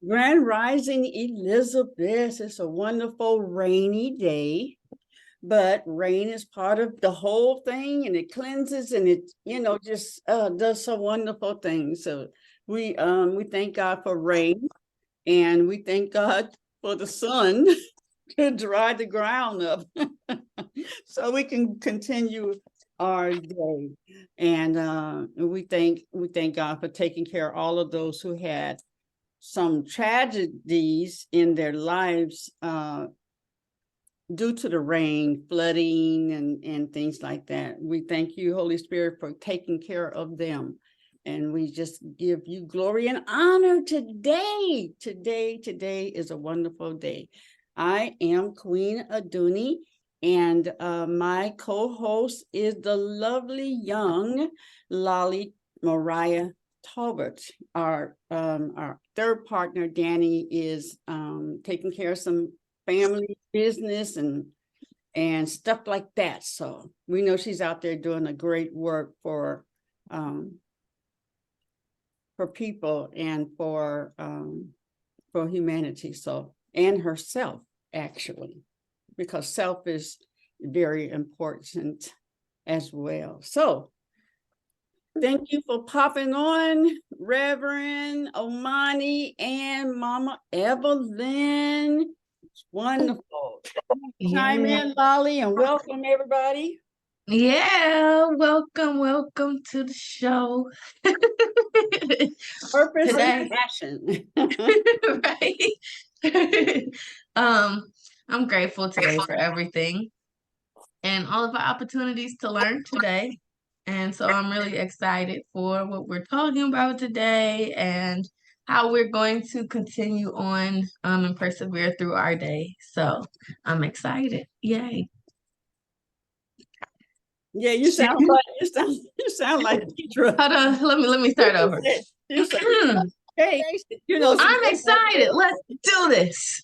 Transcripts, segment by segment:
Grand Rising Elizabeth. It's a wonderful rainy day, but rain is part of the whole thing, and it cleanses and it, just does some wonderful things. So we thank God for rain, and we thank God for the sun to dry the ground up so we can continue our day. And we thank God for taking care of all of those who had some tragedies in their lives due to the rain, flooding, and things like that. We thank you, Holy Spirit, for taking care of them. And we just give you glory and honor today. Today is a wonderful day. I am Queen Aduni, and my co-host is the lovely young Lolly Mariah Tolbert. Our third partner, Danny, is taking care of some family business and stuff like that. So we know she's out there doing a great work for people and for humanity. So, and herself, actually, because self is very important as well. So thank you for popping on, Reverend Omani and Mama Evelyn. It's wonderful. Chime in, Lolly, and welcome everybody. Yeah, welcome to the show. Purpose and passion. Right. I'm grateful today for everything and all of our opportunities to learn today. And so I'm really excited for what we're talking about today and how we're going to continue on and persevere through our day. So I'm excited. Yay. Yeah, you sound like Deidre. Hold on, let me start over. Hey, I'm excited. Let's do this.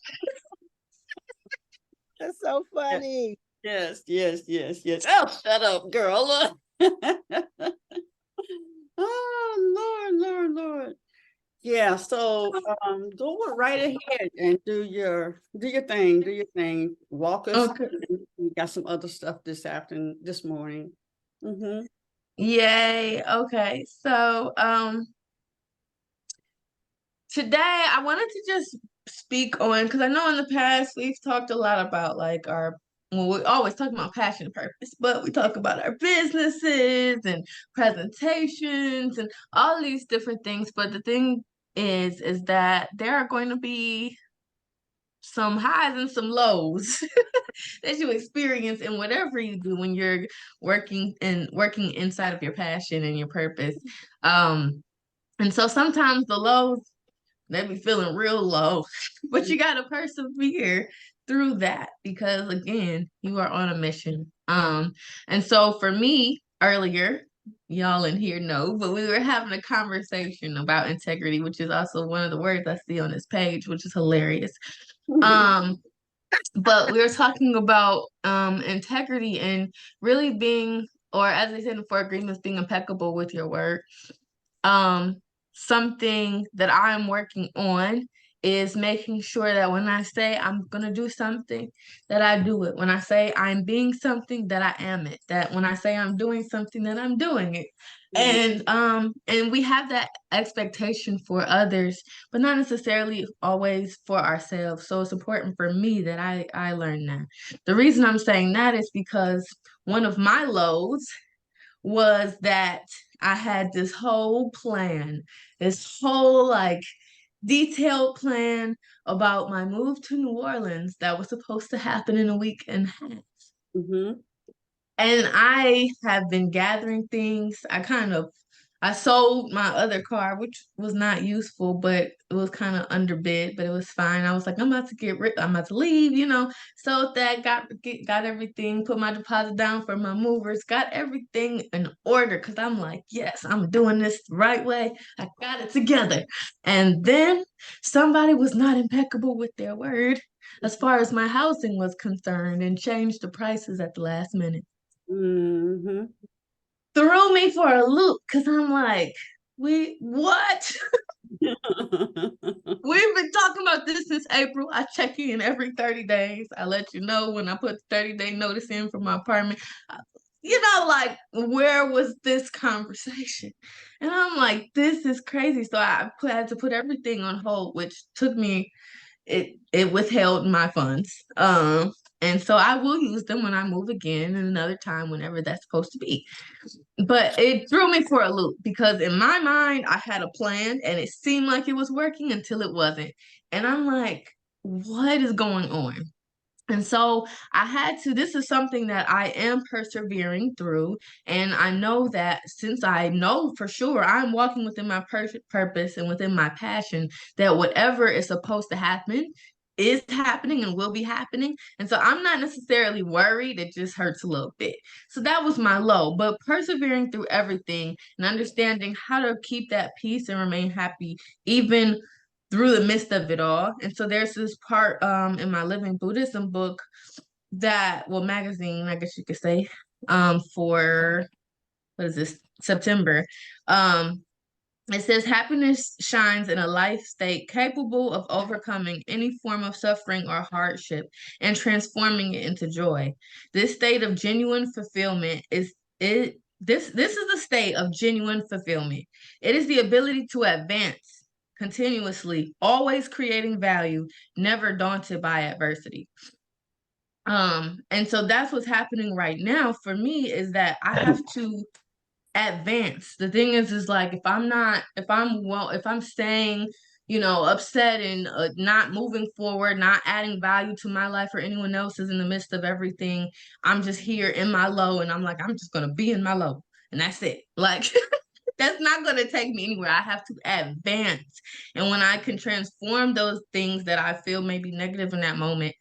That's so funny. Yes. Oh, shut up, girl. Oh, Lord. Yeah, so go right ahead and do your thing. Walk us. Okay. We got some other stuff this morning. Mm-hmm. Yay. Okay. So today I wanted to just speak on, because I know in the past we've talked a lot about like we always talk about passion and purpose, but we talk about our businesses and presentations and all these different things. But the thing is that there are going to be some highs and some lows that you experience in whatever you do when you're working inside of your passion and your purpose. And so sometimes the lows, they be feeling real low, but you gotta persevere through that because again, you are on a mission. And so for me earlier, y'all in here know, but we were having a conversation about integrity, which is also one of the words I see on this page, which is hilarious. But we were talking about integrity and really being, or as I said before, agreements, being impeccable with your word. Something that I'm working on is making sure that when I say I'm gonna do something, that I do it. When I say I'm being something, that I am it. That when I say I'm doing something, that I'm doing it. And we have that expectation for others, but not necessarily always for ourselves. So it's important for me that I learn that. The reason I'm saying that is because one of my lows was that I had this whole plan, this whole like detailed plan about my move to New Orleans that was supposed to happen in a week and a half. Mm-hmm. And I have been gathering things. I sold my other car, which was not useful, but it was kind of underbid, but it was fine. I was like, I'm about to leave, Sold that, got everything, put my deposit down for my movers, got everything in order because I'm like, yes, I'm doing this the right way. I got it together. And then somebody was not impeccable with their word as far as my housing was concerned and changed the prices at the last minute. Mm-hmm. Threw me for a loop because I'm like, what? about this since April. I check in every 30 days. I let you know when I put the 30-day notice in for my apartment. Like, where was this conversation? And I'm like, this is crazy. So I had to put everything on hold, which took me, it withheld my funds. And so I will use them when I move again and another time whenever that's supposed to be. But it threw me for a loop because in my mind I had a plan and it seemed like it was working until it wasn't. And I'm like, what is going on? And so I had to, this is something that I am persevering through. And I know that since I know for sure I'm walking within my purpose and within my passion, that whatever is supposed to happen is happening and will be happening. And so I'm not necessarily worried. It just hurts a little bit. So that was my low, but persevering through everything and understanding how to keep that peace and remain happy, even through the midst of it all. And so there's this part in my Living Buddhism book magazine, I guess you could say, for what is this, September. It says happiness shines in a life state capable of overcoming any form of suffering or hardship and transforming it into joy. This state of genuine fulfillment is it this is a state of genuine fulfillment. It is the ability to advance continuously, always creating value, never daunted by adversity. And so that's what's happening right now for me, is that I have to advance. The thing is like if I'm staying, upset and not moving forward, not adding value to my life or anyone else's in the midst of everything, I'm just here in my low and I'm like, I'm just gonna be in my low and that's it. Like that's not going to take me anywhere. I have to advance. And when I can transform those things that I feel may be negative in that moment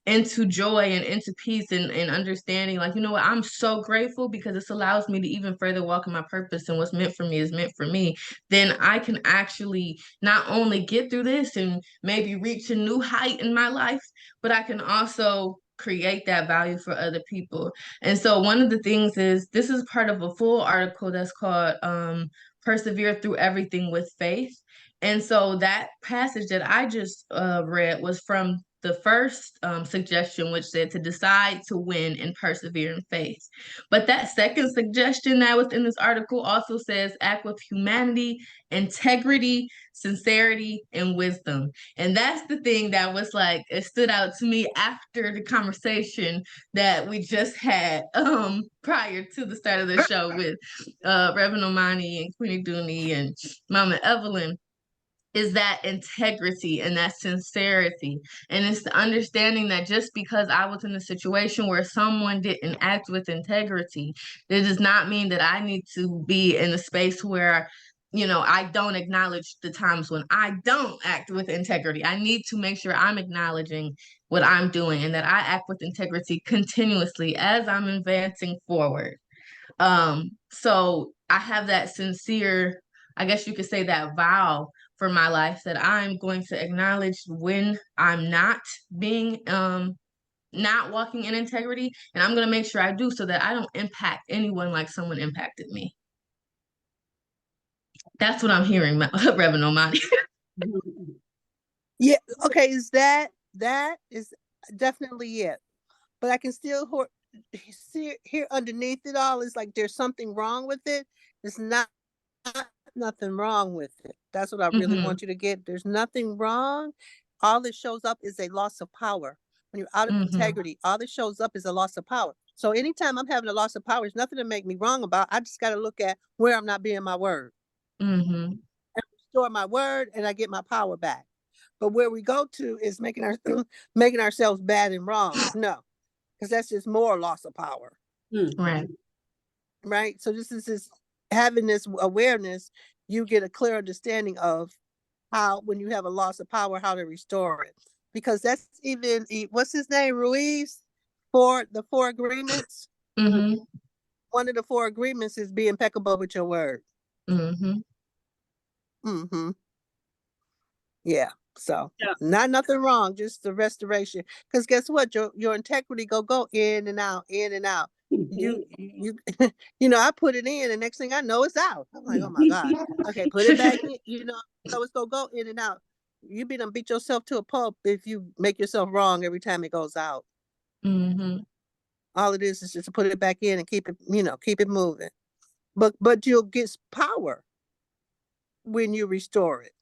into joy and into peace and understanding, like, you know what, I'm so grateful because this allows me to even further walk in my purpose, and what's meant for me is meant for me, then I can actually not only get through this and maybe reach a new height in my life, but I can also create that value for other people. And so one of the things is, this is part of a full article that's called Persevere Through Everything with Faith. And so that passage that I just read was from the first suggestion, which said to decide to win and persevere in faith. But that second suggestion that was in this article also says act with humanity, integrity, sincerity, and wisdom. And that's the thing that was like, it stood out to me after the conversation that we just had prior to the start of the show with Reverend Omani and Queenie Aduni and Mama Evelyn, is that integrity and that sincerity. And it's the understanding that just because I was in a situation where someone didn't act with integrity, that does not mean that I need to be in a space where, I don't acknowledge the times when I don't act with integrity. I need to make sure I'm acknowledging what I'm doing and that I act with integrity continuously as I'm advancing forward. So I have that sincere, I guess you could say, that vow for my life that I'm going to acknowledge when I'm not being not walking in integrity, and I'm going to make sure I do so that I don't impact anyone like someone impacted me. That's what I'm hearing, Reverend Omani. Yeah, okay, is that is definitely it. But I can still hear underneath it all is like there's something wrong with it. It's not nothing wrong with it. That's what I really want you to get. There's nothing wrong. All that shows up is a loss of power. When you're out of integrity, all that shows up is a loss of power. So anytime I'm having a loss of power, it's nothing to make me wrong about. I just got to look at where I'm not being my word. And restore my word, and I get my power back. But where we go to is making ourselves bad and wrong. No, because that's just more loss of power. Right. So this is having this awareness, you get a clear understanding of how, when you have a loss of power, how to restore it. Because that's even, what's his name, Ruiz, for the 4 agreements. One of the 4 agreements is be impeccable with your word. Yeah. So not nothing wrong, just the restoration. Because guess what? Your integrity go in and out, in and out. You I put it in, and next thing I know, it's out. I'm like, oh my God. Okay, put it back in, so it's gonna go in and out. You be done beat yourself to a pulp if you make yourself wrong every time it goes out. Mm-hmm. All it is just to put it back in and keep it, keep it moving. But you'll get power when you restore it.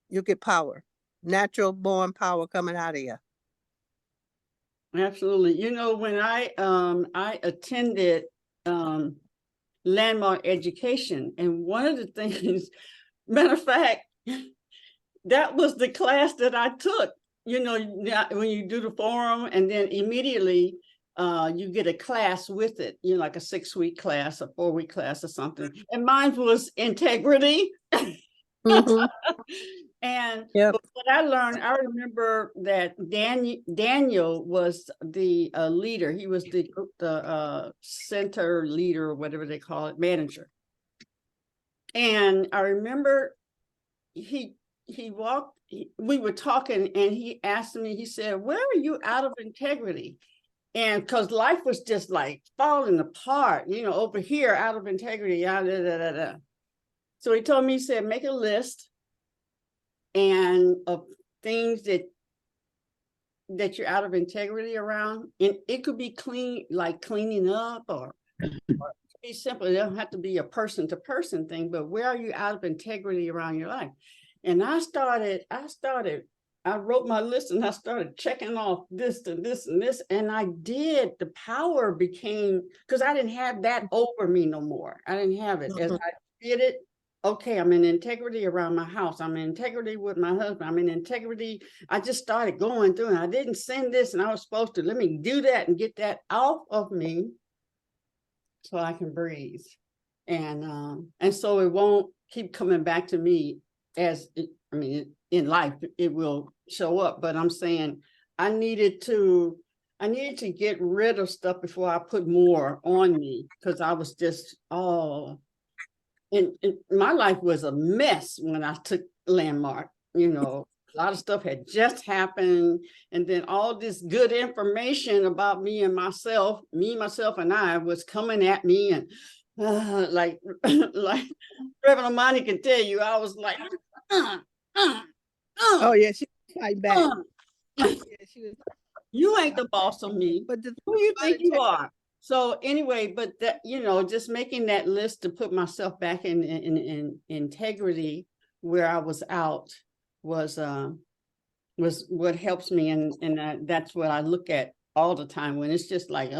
You'll get power, natural born power coming out of you. Absolutely. You know, when I attended landmark education, and one of the things, matter of fact, that was the class that I took. You know, when you do the forum, and then immediately you get a class with it, you know, like a 6-week class, a 4-week class or something. And mine was integrity. Mhm. And Yep. but what I learned, I remember that Daniel was the leader. He was the center leader, or whatever they call it, manager. And I remember we were talking, and he asked me, he said, "Where are you out of integrity?" And because life was just like falling apart, you know, over here, out of integrity, da, da, da, da. So he told me, he said, make a list and of things that you're out of integrity around. And it could be clean, like cleaning up, or be simple. It don't have to be a person to person thing, but where are you out of integrity around your life? And I wrote my list, and I started checking off this and this and this. And I did. The power became, because I didn't have that over me no more. I didn't have it. As I did it, okay, I'm in integrity around my house. I'm in integrity with my husband. I'm in integrity. I just started going through, and I didn't send this, and I was supposed to, let me do that and get that off of me so I can breathe. And so it won't keep coming back to me as it, I mean, in life, it will show up. But I'm saying I needed to get rid of stuff before I put more on me, because I was just, and my life was a mess when I took Landmark. You know, a lot of stuff had just happened, and then all this good information about me, myself and I was coming at me, and like Reverend Amani can tell you, I was like, Oh yeah, she was fighting back. Yeah, she was. You ain't the boss of me. But the Who you think you integrity- are? So anyway, but that, you know, just making that list to put myself back in integrity where I was out was what helps me, and that's what I look at all the time when it's just like,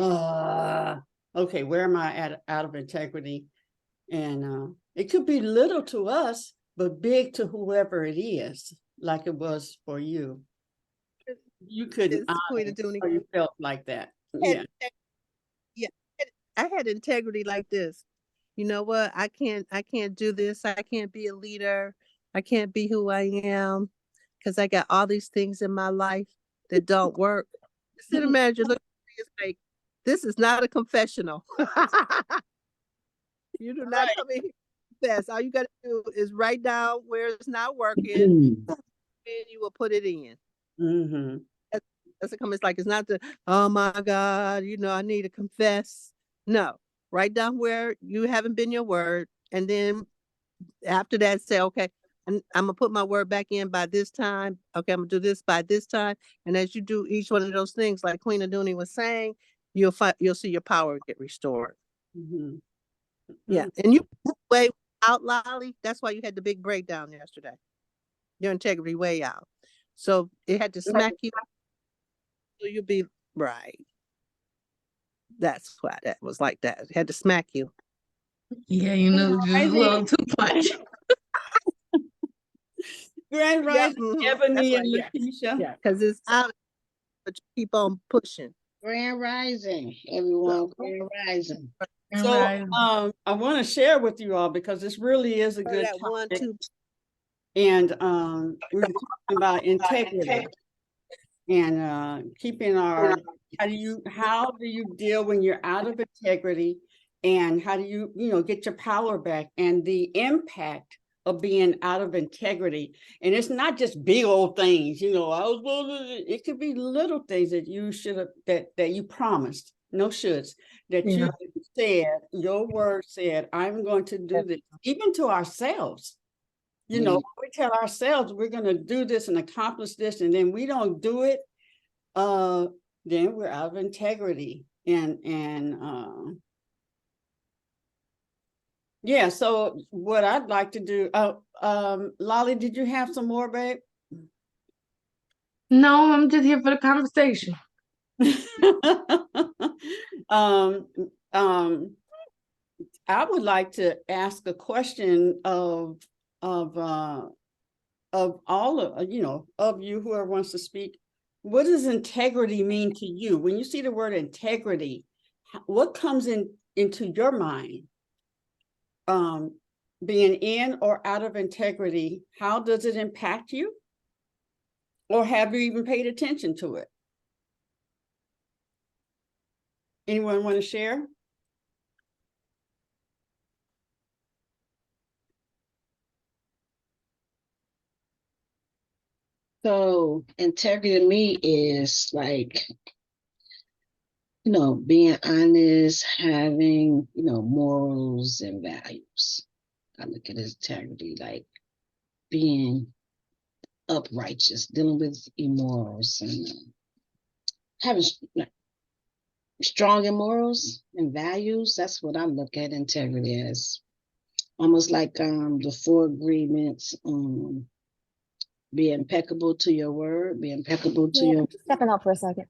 okay, where am I out of integrity? And it could be little to us, but big to whoever it is, like it was for you. You couldn't It's Queen Aduni. or you felt like that. Had- Yeah. yeah, I had integrity like this. You know what? I can't do this. I can't be a leader. I can't be who I am because I got all these things in my life that don't work. The city manager looked at me, it's like, this is not a confessional. You do not come in here and confess. All you got to do is write down where it's not working, and you will put it in. Mm-hmm. That's a comment. It's like, it's not the, oh my God, I need to confess. No, write down where you haven't been your word. And then after that, say, okay, I'm gonna put my word back in by this time. Okay, I'm gonna do this by this time. And as you do each one of those things, like Queen Aduni was saying, you'll see your power get restored. Mm-hmm. Yeah. And you way out, Lolly. That's why you had the big breakdown yesterday. Your integrity way out. So it had to smack you. So you'll be right. That's why that was like that. It had to smack you. Yeah, you know, just a little too much. Grand Yeah, Rising, Ebony and yeah. Lakeisha. Yeah, because it's out, but you keep on pushing. Grand Rising, everyone. Grand Rising. So I want to share with you all, because this really is a good That one, topic. two. And we were talking about integrity and keeping our, how do you deal when you're out of integrity, and how do you get your power back, and the impact of being out of integrity. And it's not just big old things, it could be little things that you should have, that you promised, no shoulds, that you said, your word said, I'm going to do this, even to ourselves. We're tell ourselves we're going to do this and accomplish this, and then we don't do it, then we're out of integrity. Yeah, so what I'd like to do, Lolly, did you have some more, babe? No, I'm just here for the conversation. um, I would like to ask a question of all of of you, whoever wants to speak. What does integrity mean to you? When you see the word integrity, what comes into your mind? Being in or out of integrity, how does it impact you? Or have you even paid attention to it? Anyone want to share? So integrity to me is like, being honest, having, morals and values. I look at integrity like being upright, dealing with immorals and having strong in morals and values. That's what I look at integrity as. Almost like the four agreements, be impeccable to your word, be impeccable to your. Stepping out for a second.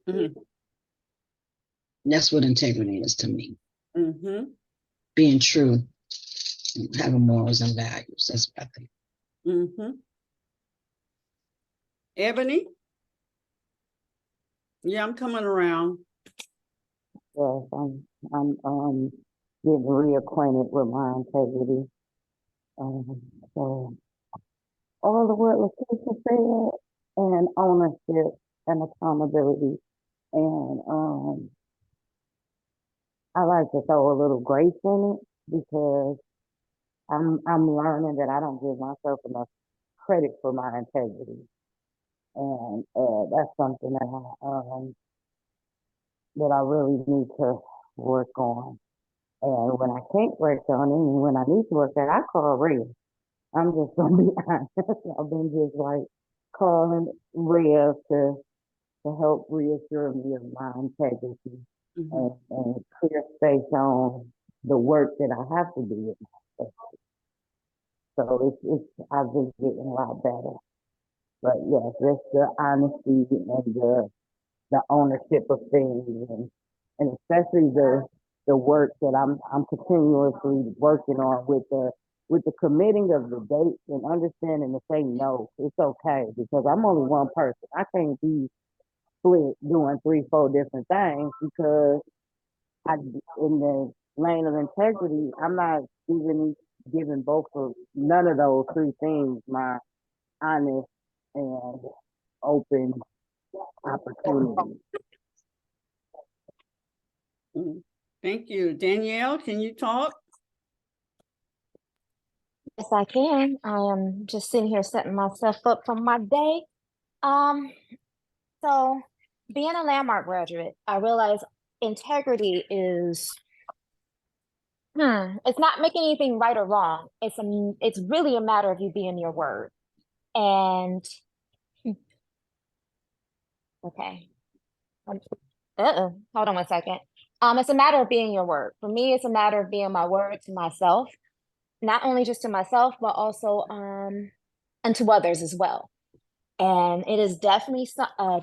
Mm-hmm. That's what integrity is to me. Mm-hmm. Being true, having morals and values. That's what I think. Mm-hmm. Ebony? Yeah, I'm coming around. Yes, I'm getting reacquainted with my integrity. So all the what Lakeisha said, and ownership and accountability. And I like to throw a little grace in it because I'm learning that I don't give myself enough credit for my integrity. And that's something that I really need to work on. And when I can't work on it, and when I need to work on it, I call Rhea. I'm just gonna be honest. I've been just like calling Rhea to help reassure me of my integrity and clear space on the work that I have to do with myself. So it's I've been getting a lot better. But yes, it's the honesty and the ownership of things and especially the work that I'm continuously working on with the committing of the dates and understanding to say no. It's okay because I'm only one person. I can't be split doing 3-4 different things because in the lane of integrity, I'm not even giving both of none of those three things my honest and open opportunity. Thank you. Danielle, can you talk? Yes, I can. I am just sitting here setting myself up for my day. So being a landmark graduate, I realize integrity is it's not making anything right or wrong. It's really a matter of you being your word. And okay. Hold on one second. It's a matter of being your word. For me, it's a matter of being my word to myself, not only just to myself, but also and to others as well. And it is definitely a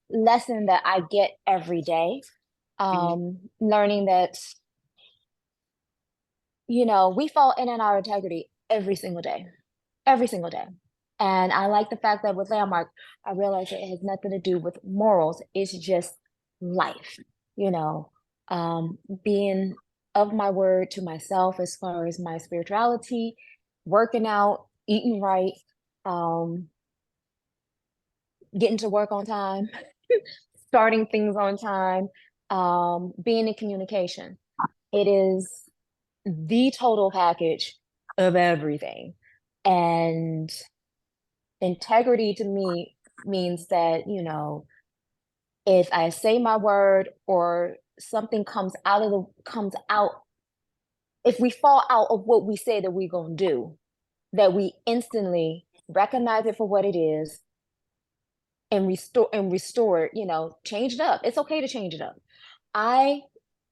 lesson that I get every day. Learning that, we fall in and out of integrity every single day. Every single day. And I like the fact that with Landmark, I realize it has nothing to do with morals. It's just life, being of my word to myself as far as my spirituality, working out, eating right, getting to work on time, starting things on time, being in communication. It is the total package of everything. And integrity to me means that, if I say my word or something comes out if we fall out of what we say that we're going to do, that we instantly recognize it for what it is and restore it, change it up. It's okay to change it up.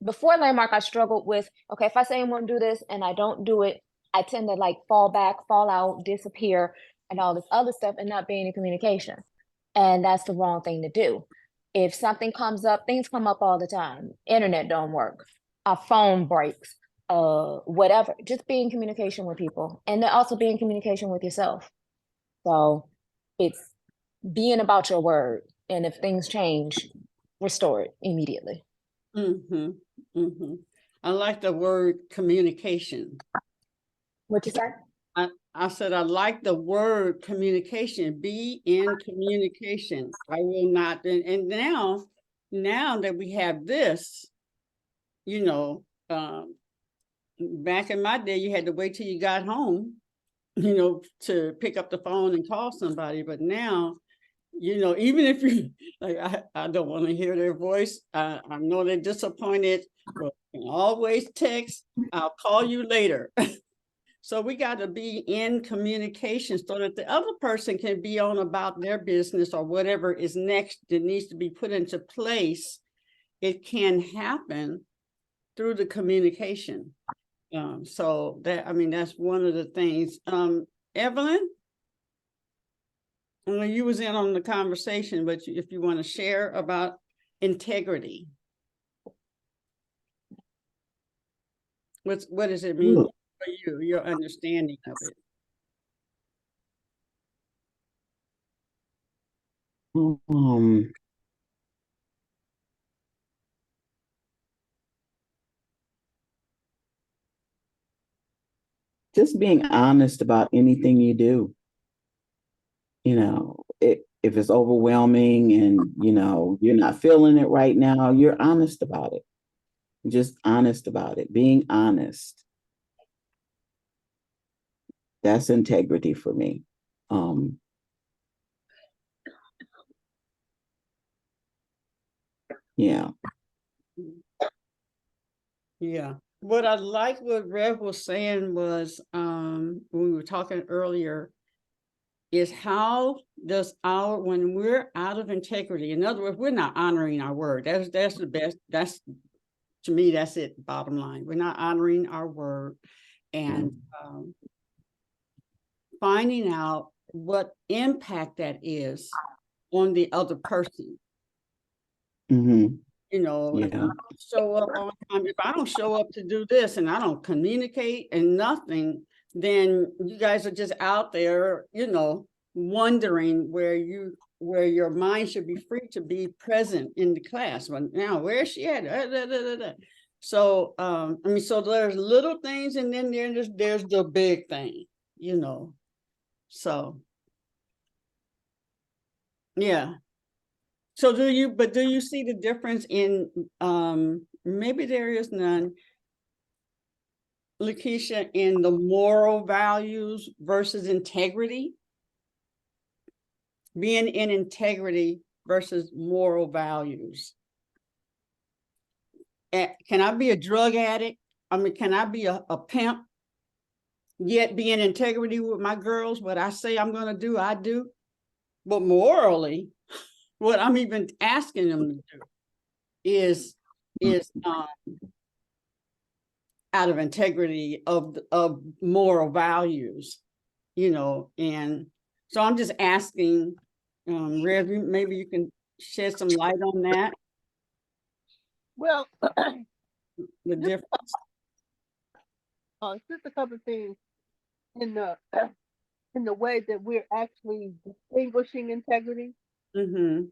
Before Landmark, I struggled with, okay, if I say I'm going to do this and I don't do it, I tend to like fall back, fall out, disappear, and all this other stuff, and not being in communication. And that's the wrong thing to do. If something comes up, things come up all the time. Internet don't work. Our phone breaks, whatever. Just be in communication with people, and then also be in communication with yourself. So it's being about your word. And if things change, restore it immediately. Mm-hmm. Mm-hmm. I like the word communication. What you say? I said, I like the word communication, be in communication. I will not, and now that we have this, back in my day, you had to wait till you got home, to pick up the phone and call somebody. But now, even if you, like, I don't want to hear their voice. I know they're disappointed, but you can always text, I'll call you later. So we got to be in communication so that the other person can be on about their business or whatever is next that needs to be put into place. It can happen through the communication. So that's one of the things. Evelyn, I know you was in on the conversation, but if you want to share about integrity. What does it mean for you, your understanding of it? Just being honest about anything you do. If it's overwhelming and you're not feeling it right now, you're honest about it. Just honest about it. Being honest. That's integrity for me. Yeah. Yeah. What I like what Rev was saying was, when we were talking earlier, is how does when we're out of integrity, in other words, we're not honoring our word. That's the best. To me, that's it. Bottom line, we're not honoring our word, and finding out what impact that is on the other person. Mm-hmm. Show up all the time. If I don't show up to do this and I don't communicate and nothing, then you guys are just out there, wondering where your mind should be free to be present in the class. But now, where's she at? So, so there's little things, and then there's the big thing, So, yeah. So do you see the difference in, maybe there is none, Lakeisha, in the moral values versus integrity? Being in integrity versus moral values. Can I be a drug addict? Can I be a pimp, yet be in integrity with my girls? What I say I'm going to do, I do. But morally, what I'm even asking them to do is out of integrity of moral values, and so I'm just asking, Rev, maybe you can shed some light on that. Well, The difference. Just a couple of things in the way that we're actually distinguishing integrity. Mm-hmm.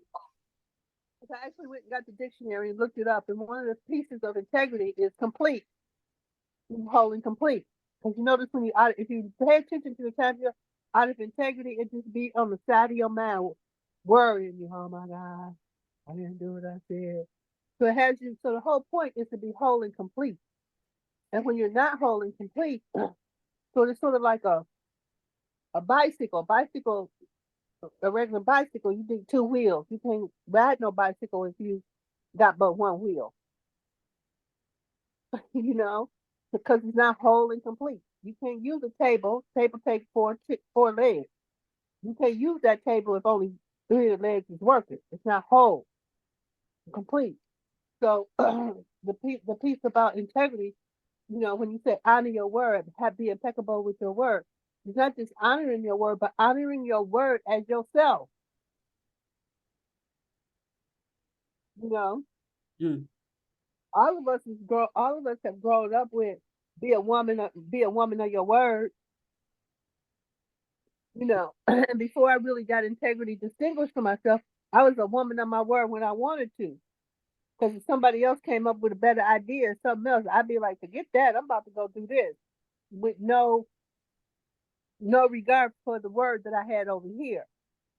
I actually went and got the dictionary and looked it up, and one of the pieces of integrity is complete, whole and complete. Because you notice if you pay attention to the time you're out of integrity, it just be on the side of your mind, worrying you. Oh my God, I didn't do what I said. So it has you. So the whole point is to be whole and complete. And when you're not whole and complete, so it's sort of like a bicycle. A regular bicycle, you need two wheels. You can't ride no bicycle if you got but one wheel. because it's not whole and complete. You can't use a table. Table takes four legs. You can't use that table if only three of the legs is working. It's not whole, complete. So the piece about integrity, when you say honor your word, be impeccable with your word. It's not just honoring your word, but honoring your word as yourself. You know, Mm. all of us have grown up with be a woman of your word. And before I really got integrity distinguished for myself, I was a woman of my word when I wanted to. Because if somebody else came up with a better idea or something else, I'd be like, forget that. I'm about to go do this with no regard for the word that I had over here.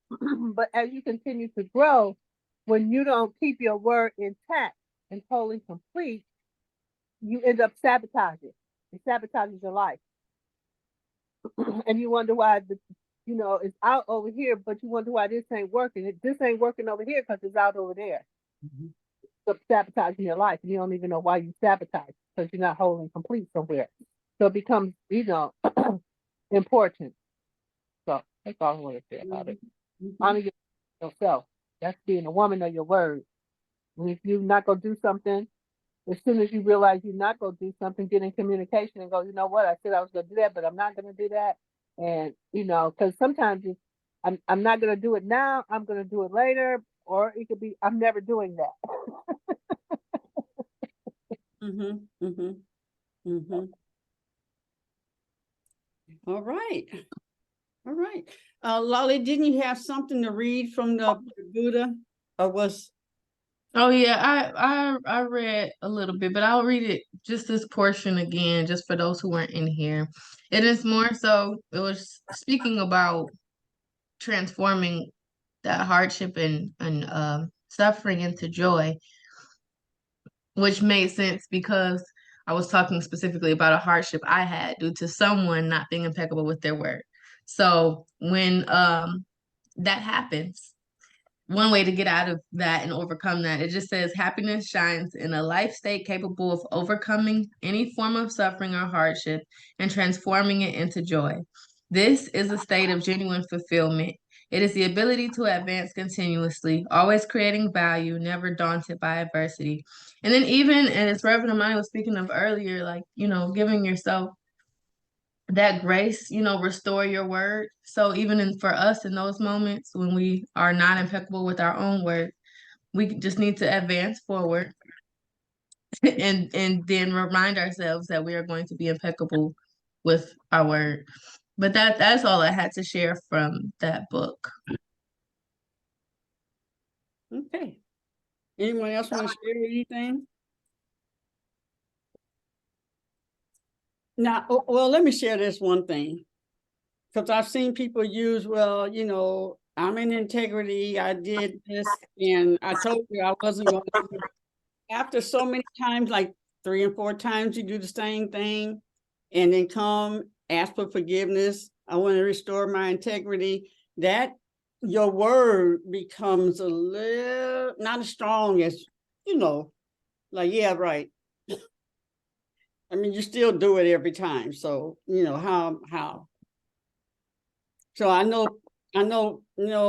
But as you continue to grow, when you don't keep your word intact and wholly complete, you end up sabotaging. It sabotages your life. And you wonder why it's out over here, but you wonder why this ain't working. This ain't working over here because it's out over there. Mhm. So sabotaging your life, and you don't even know why you sabotage because you're not whole and complete somewhere. So it becomes, important. So that's all I want to say about it. Mhm. Honor yourself. That's being a woman of your word. And if you're not gonna do something, as soon as you realize you're not gonna do something, get in communication and go, you know what? I said I was gonna do that, but I'm not gonna do that. And because sometimes I'm not gonna do it now. I'm gonna do it later, or it could be I'm never doing that. Mhm. Mhm. Mhm. All right. All right. Lolly, didn't you have something to read from the Buddha? Or was Oh yeah, I read a little bit, but I'll read it just this portion again, just for those who weren't in here. It is more so it was speaking about transforming that hardship and suffering into joy, which made sense because I was talking specifically about a hardship I had due to someone not being impeccable with their word. So when that happens, one way to get out of that and overcome that, it just says happiness shines in a life state capable of overcoming any form of suffering or hardship and transforming it into joy. This is a state of genuine fulfillment. It is the ability to advance continuously, always creating value, never daunted by adversity. And then even, and as Reverend Amani was speaking of earlier, like, giving yourself that grace, restore your word. So even for us in those moments when we are not impeccable with our own word, we just need to advance forward and then remind ourselves that we are going to be impeccable with our word. But that's all I had to share from that book. okay. Anyone else want to share anything? Now, well, let me share this one thing. Because I've seen people use, well, I'm in integrity. I did this, and I told you I wasn't going to do it. After so many times, like 3 and 4 times, you do the same thing, and then come ask for forgiveness. I want to restore my integrity. That your word becomes a little not as strong as like, yeah, right. I mean, you still do it every time. So how. So I know,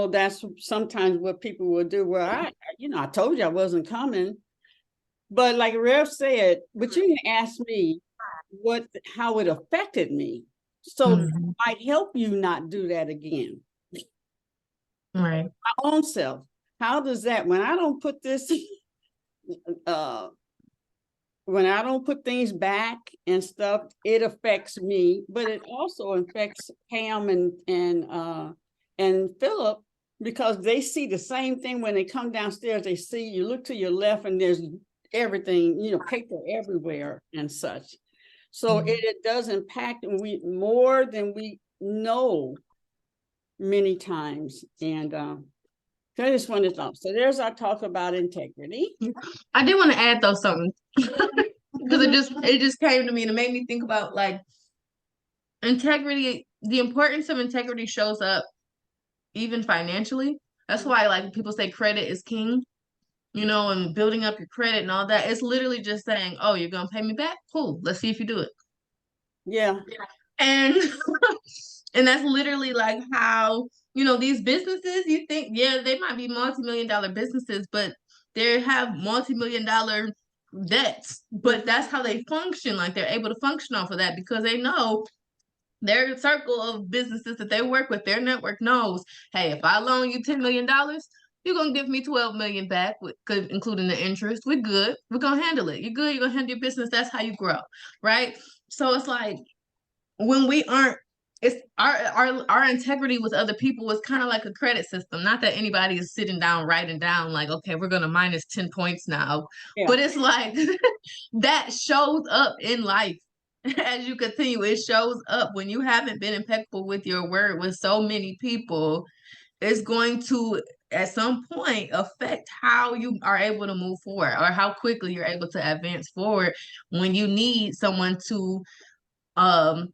that's sometimes what people will do. Well, I told you I wasn't coming. But like Rev said, but you didn't ask me how it affected me. So that Mhm. might help you not do that again. Right. My own self. How does that, when I don't put this, when I don't put things back and stuff, it affects me, but it also affects Pam and Philip, because they see the same thing when they come downstairs. They see, you look to your left and there's everything, paper everywhere and such. So it does impact we more than we know many times. And I just wanted to talk. So there's our talk about integrity. I did want to add though something because it just came to me and it made me think about like integrity. The importance of integrity shows up even financially. That's why like people say credit is king. and building up your credit and all that. It's literally just saying, oh, you're gonna pay me back? Cool. Let's see if you do it. Yeah. And and that's literally like how, these businesses, you think, yeah, they might be multi-million-dollar businesses, but they have multi-million-dollar debts. But that's how they function. Like they're able to function off of that because they know their circle of businesses that they work with, their network knows, hey, if I loan you $10 million, you're gonna give me 12 million back, including the interest. We're good. We're gonna handle it. You're good. You're gonna handle your business. That's how you grow, right? So it's like when we aren't, it's our integrity with other people is kind of like a credit system. Not that anybody is sitting down writing down like, okay, we're gonna minus 10 points now, Yeah. but it's like that shows up in life. As you continue, it shows up when you haven't been impeccable with your word with so many people. It's going to, at some point, affect how you are able to move forward or how quickly you're able to advance forward when you need someone um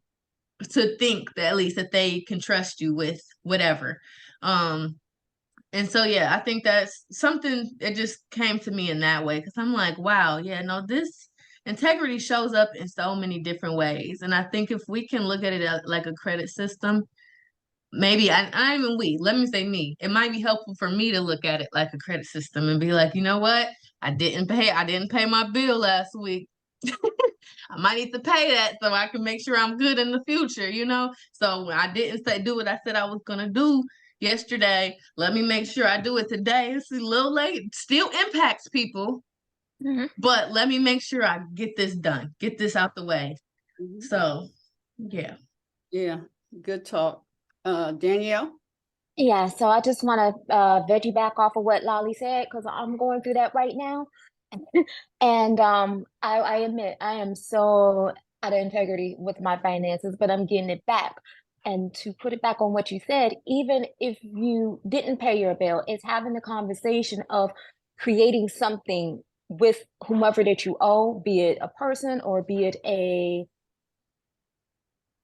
to think that at least that they can trust you with whatever. And so yeah, I think that's something that just came to me in that way because I'm like, wow, yeah, no, this integrity shows up in so many different ways. And I think if we can look at it like a credit system, maybe I even let me say me, it might be helpful for me to look at it like a credit system and be like, you know what? I didn't pay my bill last week. I might need to pay that so I can make sure I'm good in the future, So I didn't do what I said I was gonna do yesterday. Let me make sure I do it today. It's a little late. It still impacts people, but let me make sure I get this done, get this out the way. So, yeah. Yeah, good talk. Danielle? Yeah, so I just want to veggie back off of what Lolly said because I'm going through that right now. And I admit I am so out of integrity with my finances, but I'm getting it back. And to put it back on what you said, even if you didn't pay your bill, it's having the conversation of creating something with whomever that you owe, be it a person or be it a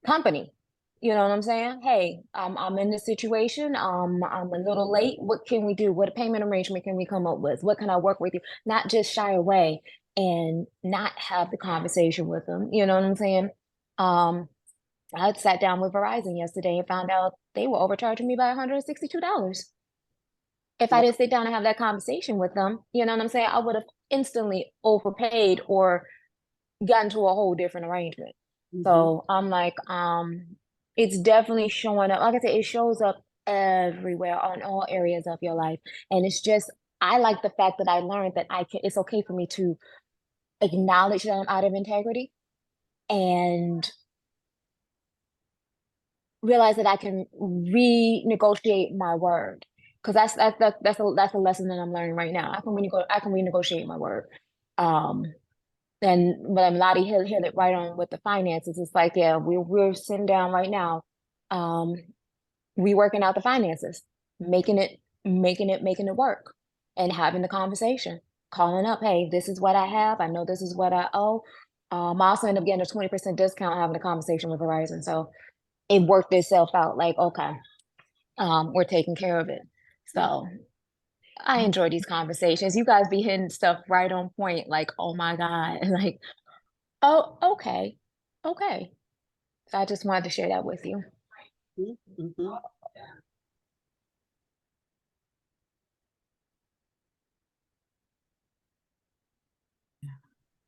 company. You know what I'm saying? Hey, I'm in this situation. I'm a little late. What can we do? What payment arrangement can we come up with? What can I work with you? Not just shy away and not have the conversation with them. You know what I'm saying? I sat down with Verizon yesterday and found out they were overcharging me by $162. If I didn't sit down and have that conversation with them, you know what I'm saying? I would have instantly overpaid or gotten to a whole different arrangement. So I'm like, it's definitely showing up. Like I said, it shows up everywhere on all areas of your life. And it's just, I like the fact that I learned that it's okay for me to acknowledge that I'm out of integrity and realize that I can renegotiate my word. Because that's a lesson that I'm learning right now. I can renegotiate my word. And Madam Lottie hit it right on with the finances. It's like, yeah, we're sitting down right now, we working out the finances, making it work, and having the conversation, calling up, hey, this is what I have. I know this is what I owe. I also end up getting a 20% discount having a conversation with Verizon. So it worked itself out. Like, okay, we're taking care of it. So I enjoy these conversations. You guys be hitting stuff right on point. Like, oh my God. Like, oh, okay. Okay. So I just wanted to share that with you.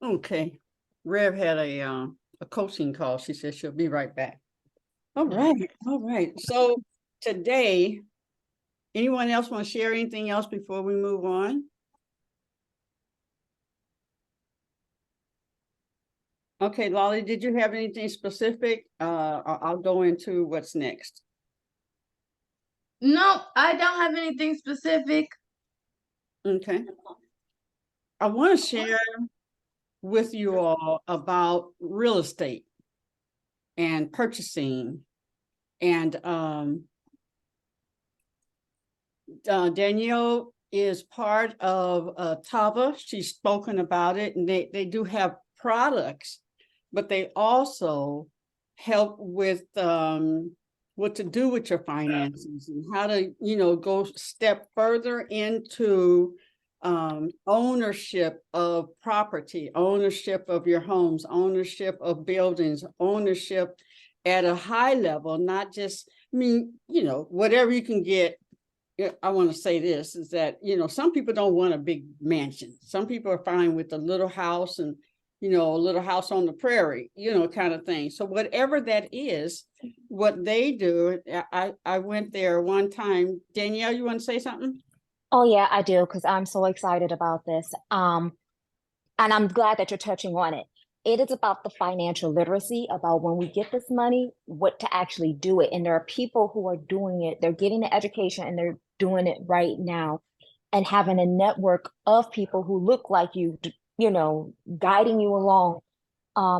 Okay. Rev had a coaching call. She said she'll be right back. All right. All right. So today, anyone else want to share anything else before we move on? Okay, Lolly, did you have anything specific? I'll go into what's next. No, I don't have anything specific. Okay. I want to share with you all about real estate and purchasing. And Danielle is part of Tava. She's spoken about it, and they do have products, but they also help with what to do with your finances and how to, go step further into ownership of property, ownership of your homes, ownership of buildings, ownership at a high level, not just, I mean, you know, whatever you can get. I want to say this is that, you know, some people don't want a big mansion. Some people are fine with a little house and, you know, a little house on the prairie, you know, kind of thing. So whatever that is, what they do, I went there one time. Danielle, you want to say something? Oh yeah, I do, because I'm so excited about this. And I'm glad that you're touching on it. It is about the financial literacy, about when we get this money, what to actually do it. And there are people who are doing it. They're getting the education and they're doing it right now, and having a network of people who look like you, you know, guiding you along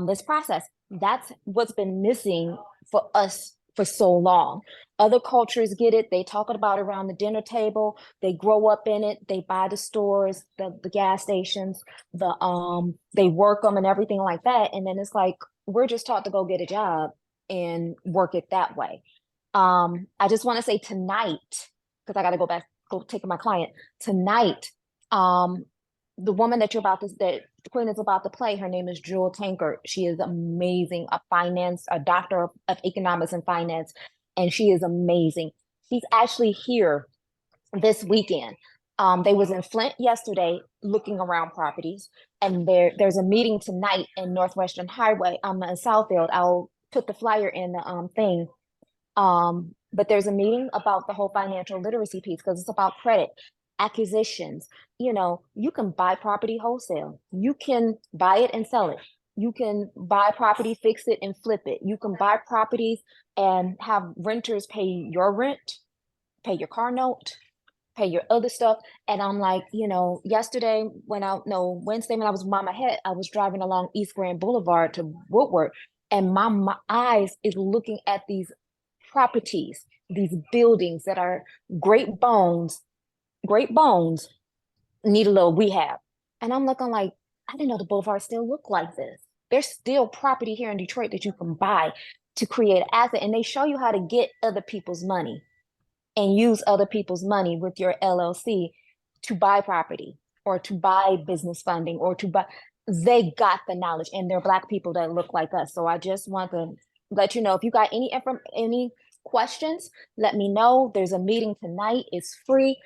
this process. That's what's been missing for us for so long. Other cultures get it. They talk about it around the dinner table. They grow up in it. They buy the stores, the gas stations, they work them and everything like that. And then it's like, we're just taught to go get a job and work it that way. I just want to say tonight, because I got to go take my client tonight. The woman that the queen is about to play, her name is Jewel Tankard. She is amazing, a doctor of economics and finance, and she is amazing. She's actually here this weekend. They was in Flint yesterday looking around properties, and there's a meeting tonight in Northwestern Highway. I'm in Southfield. I'll put the flyer in the thing. But there's a meeting about the whole financial literacy piece, because it's about credit, acquisitions. You know, you can buy property wholesale. You can buy it and sell it. You can buy property, fix it, and flip it. You can buy properties and have renters pay your rent, pay your car note, pay your other stuff. And I'm like, you know, Wednesday when I was with Mama Head, I was driving along East Grand Boulevard to Woodward, and my eyes is looking at these properties, these buildings that are great bones, need a little rehab. And I'm looking like, I didn't know the boulevard still look like this. There's still property here in Detroit that you can buy to create an asset. And they show you how to get other people's money and use other people's money with your LLC to buy property or to buy business funding or to buy. They got the knowledge, and they're Black people that look like us. So I just want to let you know, if you got any questions, let me know. There's a meeting tonight. It's free.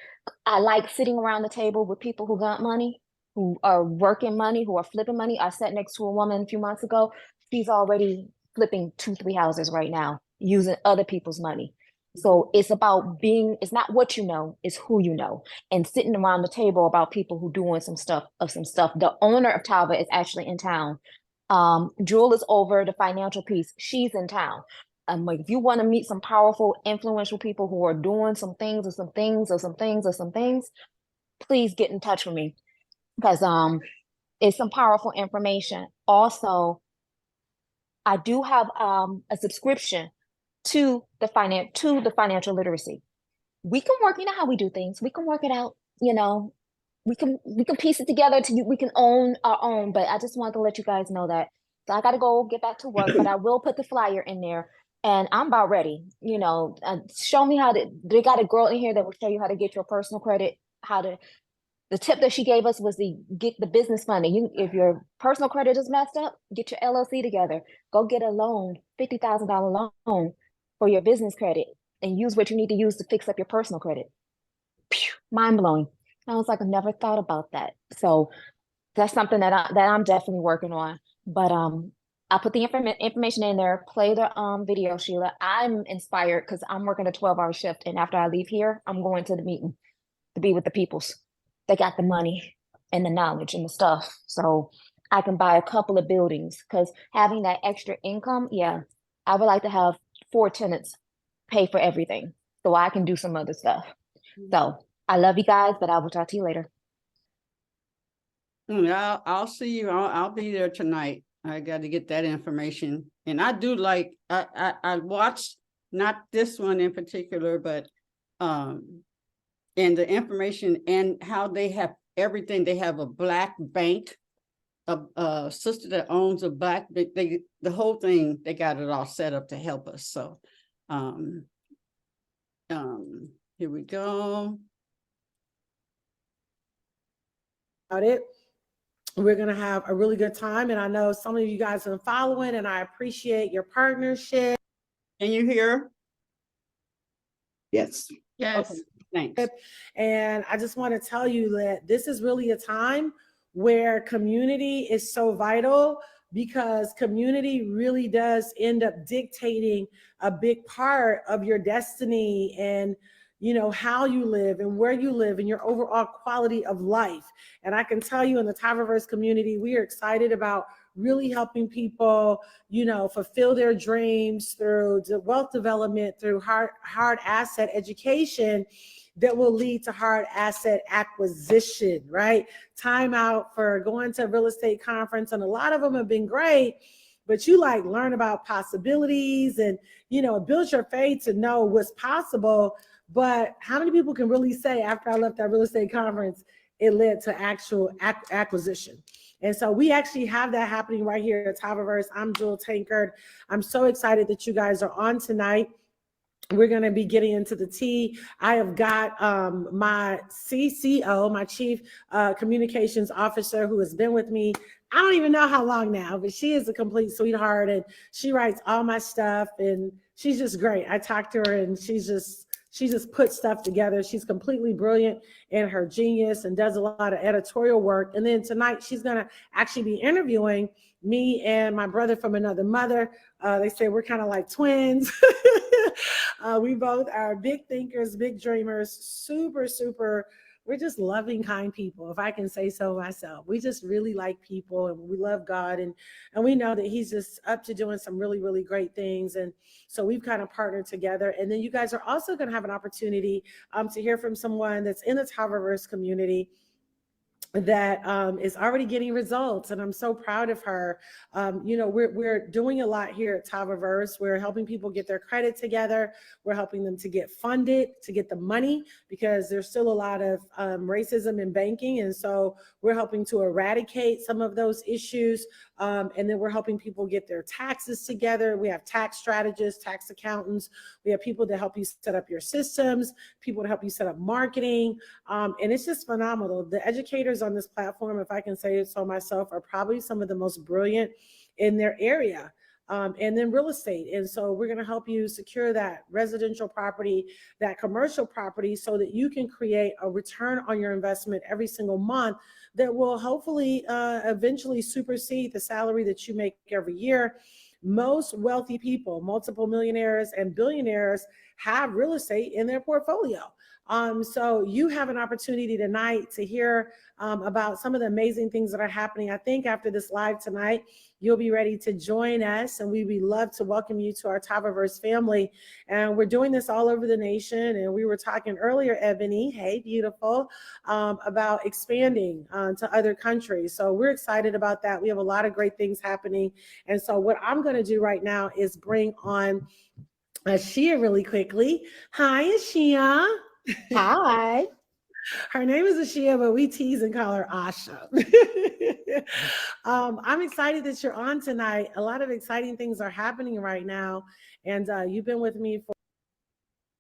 I like sitting around the table with people who got money, who are working money, who are flipping money. I sat next to a woman a few months ago. She's already flipping 2-3 houses right now using other people's money. So it's about it's not what you know, it's who you know, and sitting around the table about people who doing some stuff. The owner of Talbot is actually in town. Jewel is over the financial piece. She's in town. Like, if you want to meet some powerful, influential people who are doing some things, please get in touch with me, because it's some powerful information. Also, I do have a subscription to the financial literacy. We can work, you know how we do things. We can work it out, you know. We can piece it together we can own our own. But I just wanted to let you guys know that. So I got to go get back to work, but I will put the flyer in there. And I'm about ready, you know. Show me they got a girl in here that will show you how to get your personal credit, the tip that she gave us was to get the business funding. If your personal credit is messed up, get your LLC together. Go get a loan, $50,000 loan for your business credit, and use what you need to use to fix up your personal credit. Mind blowing. I was like, I never thought about that. So that's something that I'm definitely working on. But I'll put the information in there. Play the video, Sheila. I'm inspired because I'm working a 12-hour shift, and after I leave here, I'm going to the meeting to be with the peoples. They got the money and the knowledge and the stuff, so I can buy a couple of buildings. Because having that extra income, yeah, I would like to have 4 tenants pay for everything, so I can do some other stuff. So I love you guys, but I will talk to you later. I'll see you. I'll be there tonight. I got to get that information. And I do like, I watched, not this one in particular, but and the information and how they have everything. They have a Black bank, a sister that owns a Black, the whole thing, they got it all set up to help us. So here we go. it. We're going to have a really good time. And I know some of you guys have been following, and I appreciate your partnership. Can you hear? Yes. Yes. Okay, thanks. And I just want to tell you that this is really a time where community is so vital, because community really does end up dictating a big part of your destiny, and how you live and where you live and your overall quality of life. And I can tell you, in the Tyververse community, we are excited about really helping people, fulfill their dreams through wealth development, through hard asset education that will lead to hard asset acquisition, right? Time out for going to a real estate conference, and a lot of them have been great, but you learn about possibilities and, build your faith to know what's possible. But how many people can really say, after I left that real estate conference, it led to actual acquisition? And so we actually have that happening right here at Tyververse. I'm Jewel Tankard. I'm so excited that you guys are on tonight. We're going to be getting into the tea. I have got my CCO, my Chief Communications Officer, who has been with me, I don't even know how long now, but she is a complete sweetheart, and she writes all my stuff, and she's just great. I talked to her, and she just puts stuff together. She's completely brilliant in her genius and does a lot of editorial work. And then tonight she's going to actually be interviewing me and my brother from another mother. They say we're kind of like twins. We both are big thinkers, big dreamers, super, we're just loving, kind people, if I can say so myself. We just really like people, and we love God, and we know that he's just up to doing some really, really great things. And so we've kind of partnered together. And then you guys are also going to have an opportunity to hear from someone that's in the Tyververse community that is already getting results, and I'm so proud of her. We're doing a lot here at Tyververse. We're helping people get their credit together. We're helping them to get funded, to get the money, because there's still a lot of racism in banking, and so we're helping to eradicate some of those issues. And then we're helping people get their taxes together. We have tax strategists, tax accountants. We have people to help you set up your systems, people to help you set up marketing. And it's just phenomenal. The educators on this platform, if I can say it so myself, are probably some of the most brilliant in their area. And then real estate. And so we're going to help you secure that residential property, that commercial property, so that you can create a return on your investment every single month that will hopefully eventually supersede the salary that you make every year. Most wealthy people, multiple millionaires and billionaires, have real estate in their portfolio. So you have an opportunity tonight to hear about some of the amazing things that are happening. I think after this live tonight, you'll be ready to join us, and we would love to welcome you to our Tyververse family. And we're doing this all over the nation. And we were talking earlier, Ebony, hey, beautiful, about expanding to other countries. So we're excited about that. We have a lot of great things happening. And so what I'm going to do right now is bring on Ashia really quickly. Hi, Ashia. Hi. Her name is Ashia, but we tease and call her Asha. I'm excited that you're on tonight. A lot of exciting things are happening right now. And you've been with me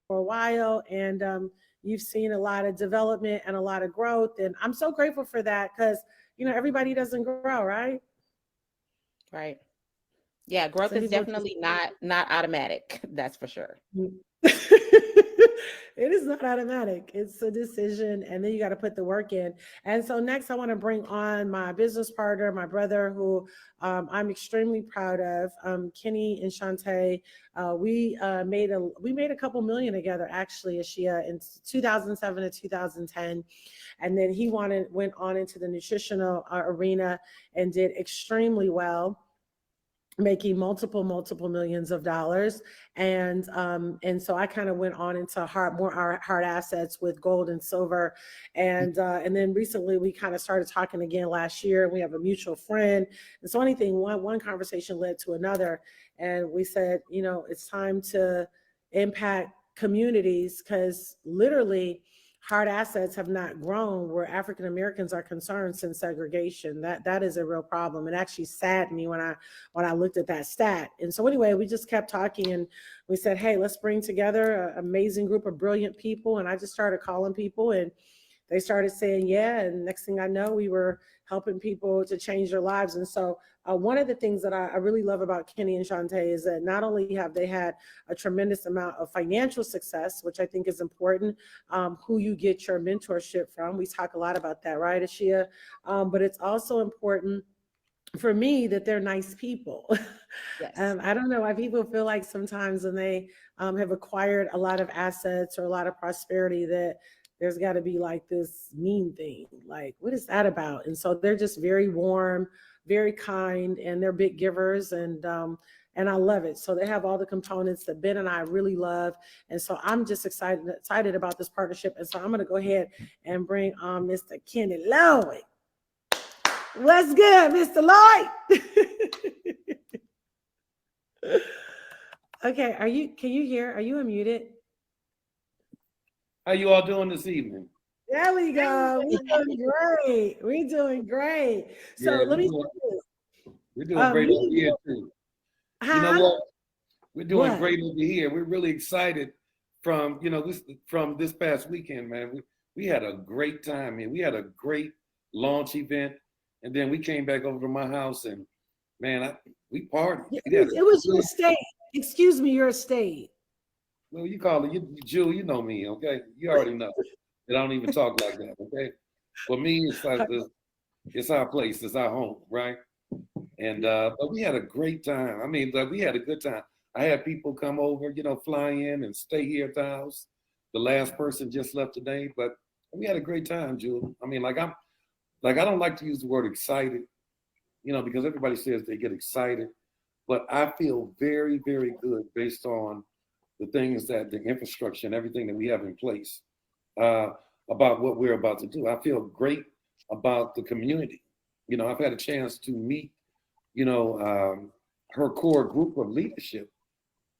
for a while, and you've seen a lot of development and a lot of growth. And I'm so grateful for that, because, everybody doesn't grow, right? Right. Yeah, growth Some is people definitely not automatic. That's for sure. It is not automatic. It's a decision, and then you got to put the work in. And so next, I want to bring on my business partner, my brother, who I'm extremely proud of, Kenny and Shantae. We made a couple million together, actually, Ashia, in 2007 to 2010. And then he went on into the nutritional arena and did extremely well, making multiple millions of dollars. And so I kind of went on into more hard assets with gold and silver. And then recently we kind of started talking again last year, and we have a mutual friend. And so one conversation led to another. And we said, it's time to impact communities, because literally hard assets have not grown where African Americans are concerned since segregation. That is a real problem. It actually saddened me when I looked at that stat. And so anyway, we just kept talking, and we said, hey, let's bring together an amazing group of brilliant people. And I just started calling people, and they started saying, yeah. And next thing I know, we were helping people to change their lives. And so one of the things that I really love about Kenny and Shantae is that not only have they had a tremendous amount of financial success, which I think is important, who you get your mentorship from. We talk a lot about that, right, Ashia? But it's also important for me that they're nice people. Yes. I don't know why people feel like sometimes when they have acquired a lot of assets or a lot of prosperity that there's got to be like this mean thing. Like, what is that about? And so they're just very warm, very kind, and they're big givers. And I love it. So they have all the components that Ben and I really love. And so I'm just excited about this partnership. And so I'm going to go ahead and bring on Mr. Kenny Lloyd. What's good, Mr. Lloyd? Okay, can you hear? Are you unmuted? How you all doing this evening? There we go. We're doing great. We're doing great. So Yeah, let me we're doing great over here too. You know what? We're doing great over here. We're really excited from this past weekend, man. We had a great time here. We had a great launch event, and then we came back over to my house, and man, we partied. It was your estate. Excuse me, your estate. Well, you call it, Jill, you know me, okay? You already know that I don't even talk like that, okay? For me, it's like it's our place, it's our home, right? And but we had a great time. I mean, we had a good time. I had people come over, fly in and stay here at the house. The last person just left today, but we had a great time, Jill. I mean, I don't like to use the word excited, because everybody says they get excited, but I feel very, very good based on the things that the infrastructure and everything that we have in place about what we're about to do. I feel great about the community. I've had a chance to meet, her core group of leadership,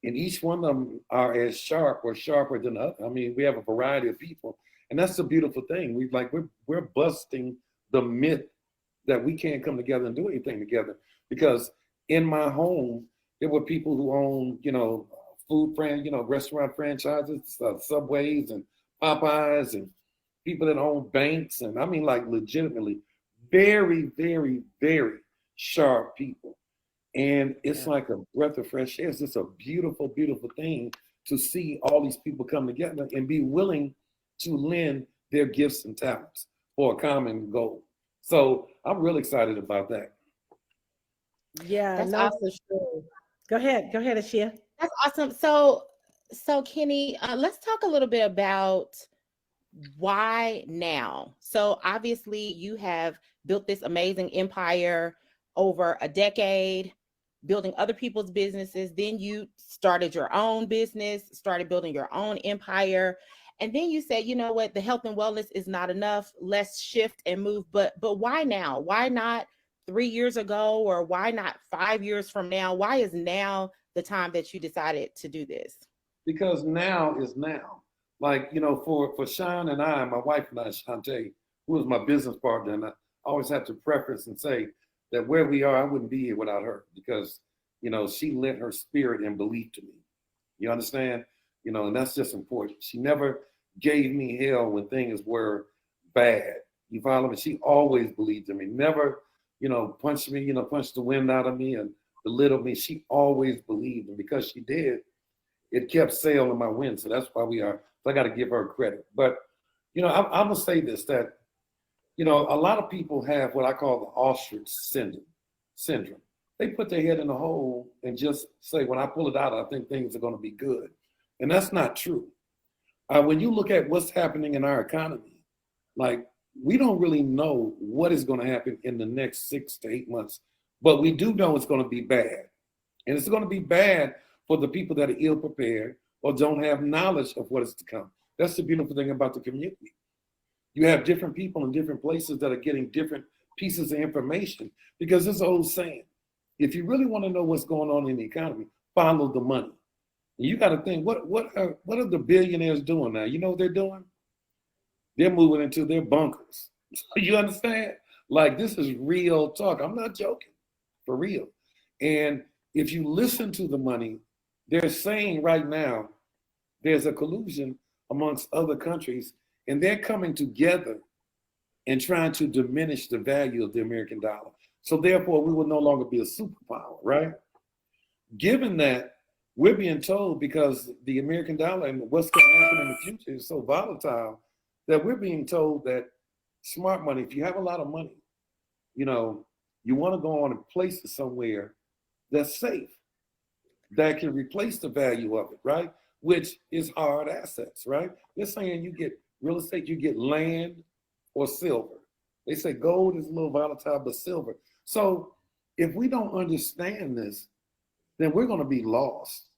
and each one of them are as sharp or sharper than the other. I mean, we have a variety of people, and that's the beautiful thing. We're busting the myth that we can't come together and do anything together, because in my home, there were people who own, restaurant franchises, Subways and Popeyes, and people that own banks. And I mean, like, legitimately very, very, very sharp people. And it's like a breath of fresh air. It's just a beautiful, beautiful thing to see all these people come together and be willing to lend their gifts and talents for a common goal. So I'm really excited about that. Yeah, That's no, awesome. for sure. Go ahead, Ashia. That's awesome. So Kenny, let's talk a little bit about why now. So obviously you have built this amazing empire over a decade, building other people's businesses. Then you started your own business, started building your own empire. And then you said, you know what, the health and wellness is not enough. Let's shift and move. But why now? Why not 3 years ago? Or why not 5 years from now? Why is now the time that you decided to do this? Because now is now. Like, for Sean and I, my wife and I, Shantae, who is my business partner, and I always have to preface and say that where we are, I wouldn't be here without her, because, she lent her spirit and belief to me. You understand? And that's just important. She never gave me hell when things were bad. You follow me? She always believed in me. Never, punched me, punched the wind out of me and belittled me. She always believed. And because she did, it kept sail in my wind. So that's why we are. So I got to give her credit. But, I'm going to say this, that, a lot of people have what I call the ostrich syndrome. They put their head in a hole and just say, when I pull it out, I think things are going to be good. And that's not true. When you look at what's happening in our economy, like, we don't really know what is going to happen in the next 6 to 8 months, but we do know it's going to be bad. And it's going to be bad for the people that are ill prepared or don't have knowledge of what is to come. That's the beautiful thing about the community. You have different people in different places that are getting different pieces of information, because this old saying, if you really want to know what's going on in the economy, follow the money. And you got to think, what are the billionaires doing now? You know what they're doing? They're moving into their bunkers. You understand? Like, this is real talk. I'm not joking, for real. And if you listen to the money, they're saying right now there's a collusion amongst other countries, and they're coming together and trying to diminish the value of the American dollar. So therefore, we will no longer be a superpower, right? Given that, we're being told, because the American dollar and what's going to happen in the future is so volatile, that we're being told that smart money, if you have a lot of money, you know, you want to go on and place it somewhere that's safe, that can replace the value of it, right? Which is hard assets, right? They're saying you get real estate, you get land or silver. They say gold is a little volatile, but silver. So if we don't understand this, then we're going to be lost,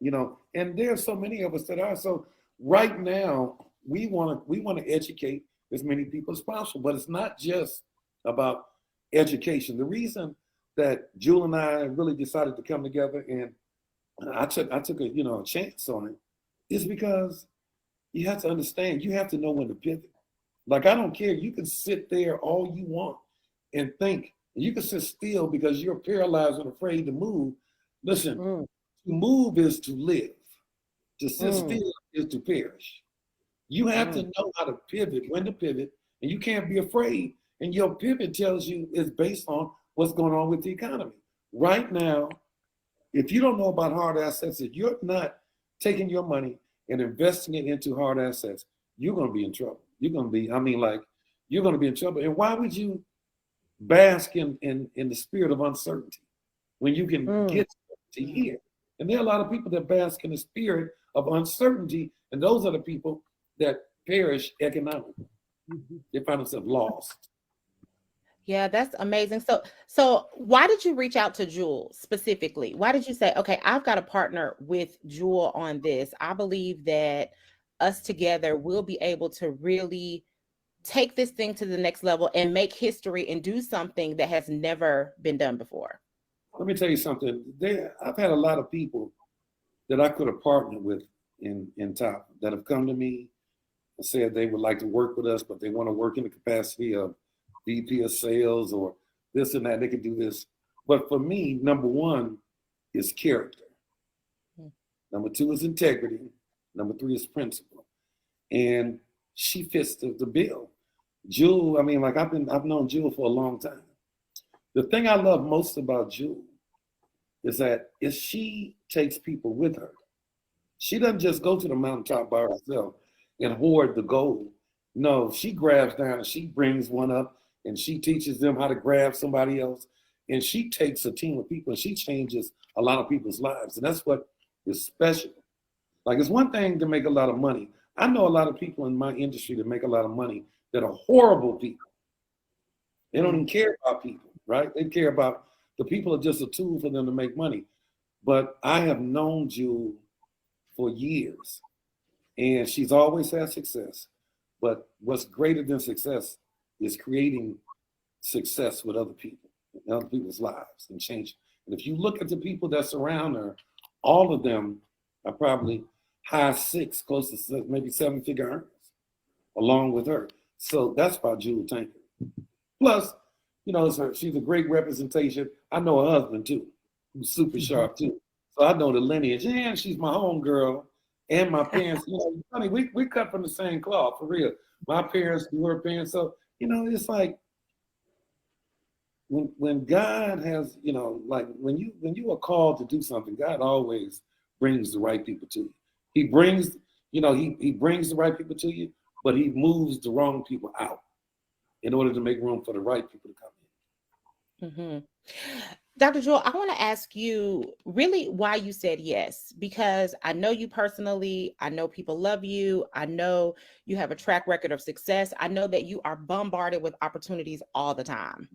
you know. And there's so many of us that are. So right now, we want to educate as many people as possible, but it's not just about education. The reason that Jewel and I really decided to come together, and I took a chance on it, is because you have to understand, you have to know when to pivot. Like, I don't care, you can sit there all you want and think, you can sit still because you're paralyzed and afraid to move. Listen, to move is to live. To sit still is to perish. You have to know how to pivot, when to pivot, and you can't be afraid. And your pivot tells you is based on what's going on with the economy. Right now, if you don't know about hard assets, if you're not taking your money and investing it into hard assets, you're going to be in trouble. You're going to be, you're going to be in trouble. And why would you bask in the spirit of uncertainty when you can get to here? And there are a lot of people that bask in the spirit of uncertainty, and those are the people that perish economically. They find themselves lost. Yeah, that's amazing. So why did you reach out to Jewel specifically? Why did you say, okay, I've got to partner with Jewel on this? I believe that us together will be able to really take this thing to the next level and make history and do something that has never been done before. Let me tell you something. I've had a lot of people that I could have partnered with in top that have come to me and said they would like to work with us, but they want to work in the capacity of VP of sales or this and that. They could do this. But for me, number one is character. Number two is integrity. Number three is principle. And she fits the bill. Jewel, I've known Jewel for a long time. The thing I love most about Jewel is that if she takes people with her, she doesn't just go to the mountaintop by herself and hoard the gold. No, she grabs down and she brings one up and she teaches them how to grab somebody else. And she takes a team of people and she changes a lot of people's lives. And that's what is special. Like, it's one thing to make a lot of money. I know a lot of people in my industry that make a lot of money that are horrible people. They don't even care about people, right? They care about the people are just a tool for them to make money. But I have known Jewel for years, and she's always had success. But what's greater than success is creating success with other people, in other people's lives, and change. And if you look at the people that surround her, all of them are probably high six, close to maybe 7-figure earners, along with her. So that's about Jewel Tanker. Plus, she's a great representation. I know her husband too, who's super sharp too. So I know the lineage. And she's my homegirl, and my parents. Funny, we cut from the same cloth, for real. My parents knew her parents. So it's like when God has, like when you are called to do something, God always brings the right people to you. He brings, he brings the right people to you, but he moves the wrong people out in order to make room for the right people to come in. Dr. Jewel, I want to ask you really why you said yes, because I know you personally. I know people love you. I know you have a track record of success. I know that you are bombarded with opportunities all the time.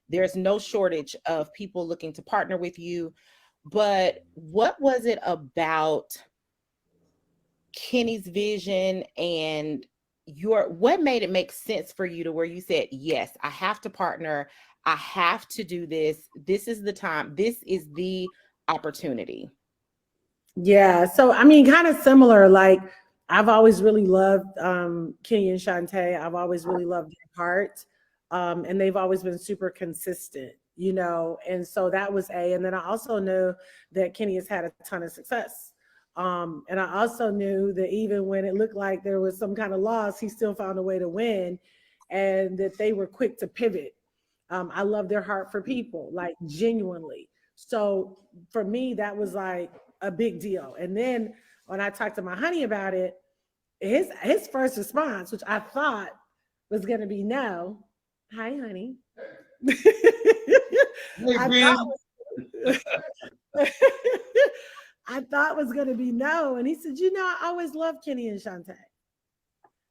There's no shortage of people looking to partner with you. But what was it about Kenny's vision and what made it make sense for you to where you said, yes, I have to partner. I have to do this. This is the time. This is the opportunity. Yeah. So, kind of similar. Like, I've always really loved Kenny and Shantae. I've always really loved their heart. And they've always been super consistent, and so that was and then I also know that Kenny has had a ton of success. And I also knew that even when it looked like there was some kind of loss, he still found a way to win, and that they were quick to pivot. I love their heart for people, like genuinely. So for me, that was like a big deal. And then when I talked to my honey about it, his first response, which I thought was going to be no. Hi, honey. Hey, I Brent. I thought was going to be no. And he said, you know, I always loved Kenny and Shantae.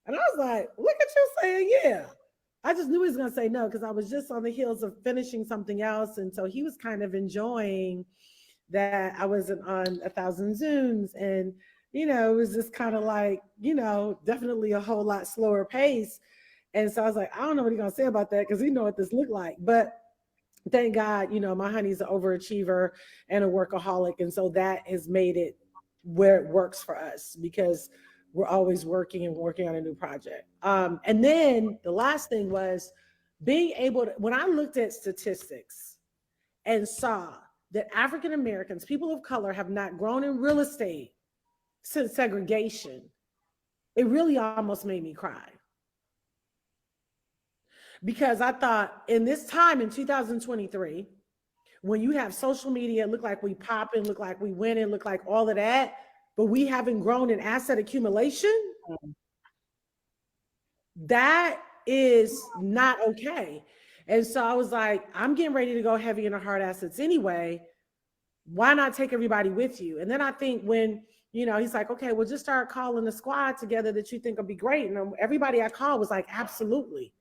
And I was like, look at you saying yeah. I just knew he was going to say no because I was just on the heels of finishing something else. And so he was kind of enjoying that I wasn't on 1,000 Zooms. And, you know, it was just kind of like, you know, definitely a whole lot slower pace. And so I was like, I don't know what he's going to say about that because he know what this looked like. But thank God, you know, my honey's an overachiever and a workaholic. And so that has made it where it works for us because we're always working on a new project. And then the last thing was being able to, when I looked at statistics and saw that African Americans, people of color, have not grown in real estate since segregation, it really almost made me cry. Because I thought in this time in 2023, when you have social media, look like we popping, look like we winning, look like all of that, but we haven't grown in asset accumulation, that is not okay. And so I was like, I'm getting ready to go heavy into hard assets anyway. Why not take everybody with you? And then I think when, you know, he's like, okay, well, just start calling the squad together that you think will be great. And everybody I called was like, absolutely.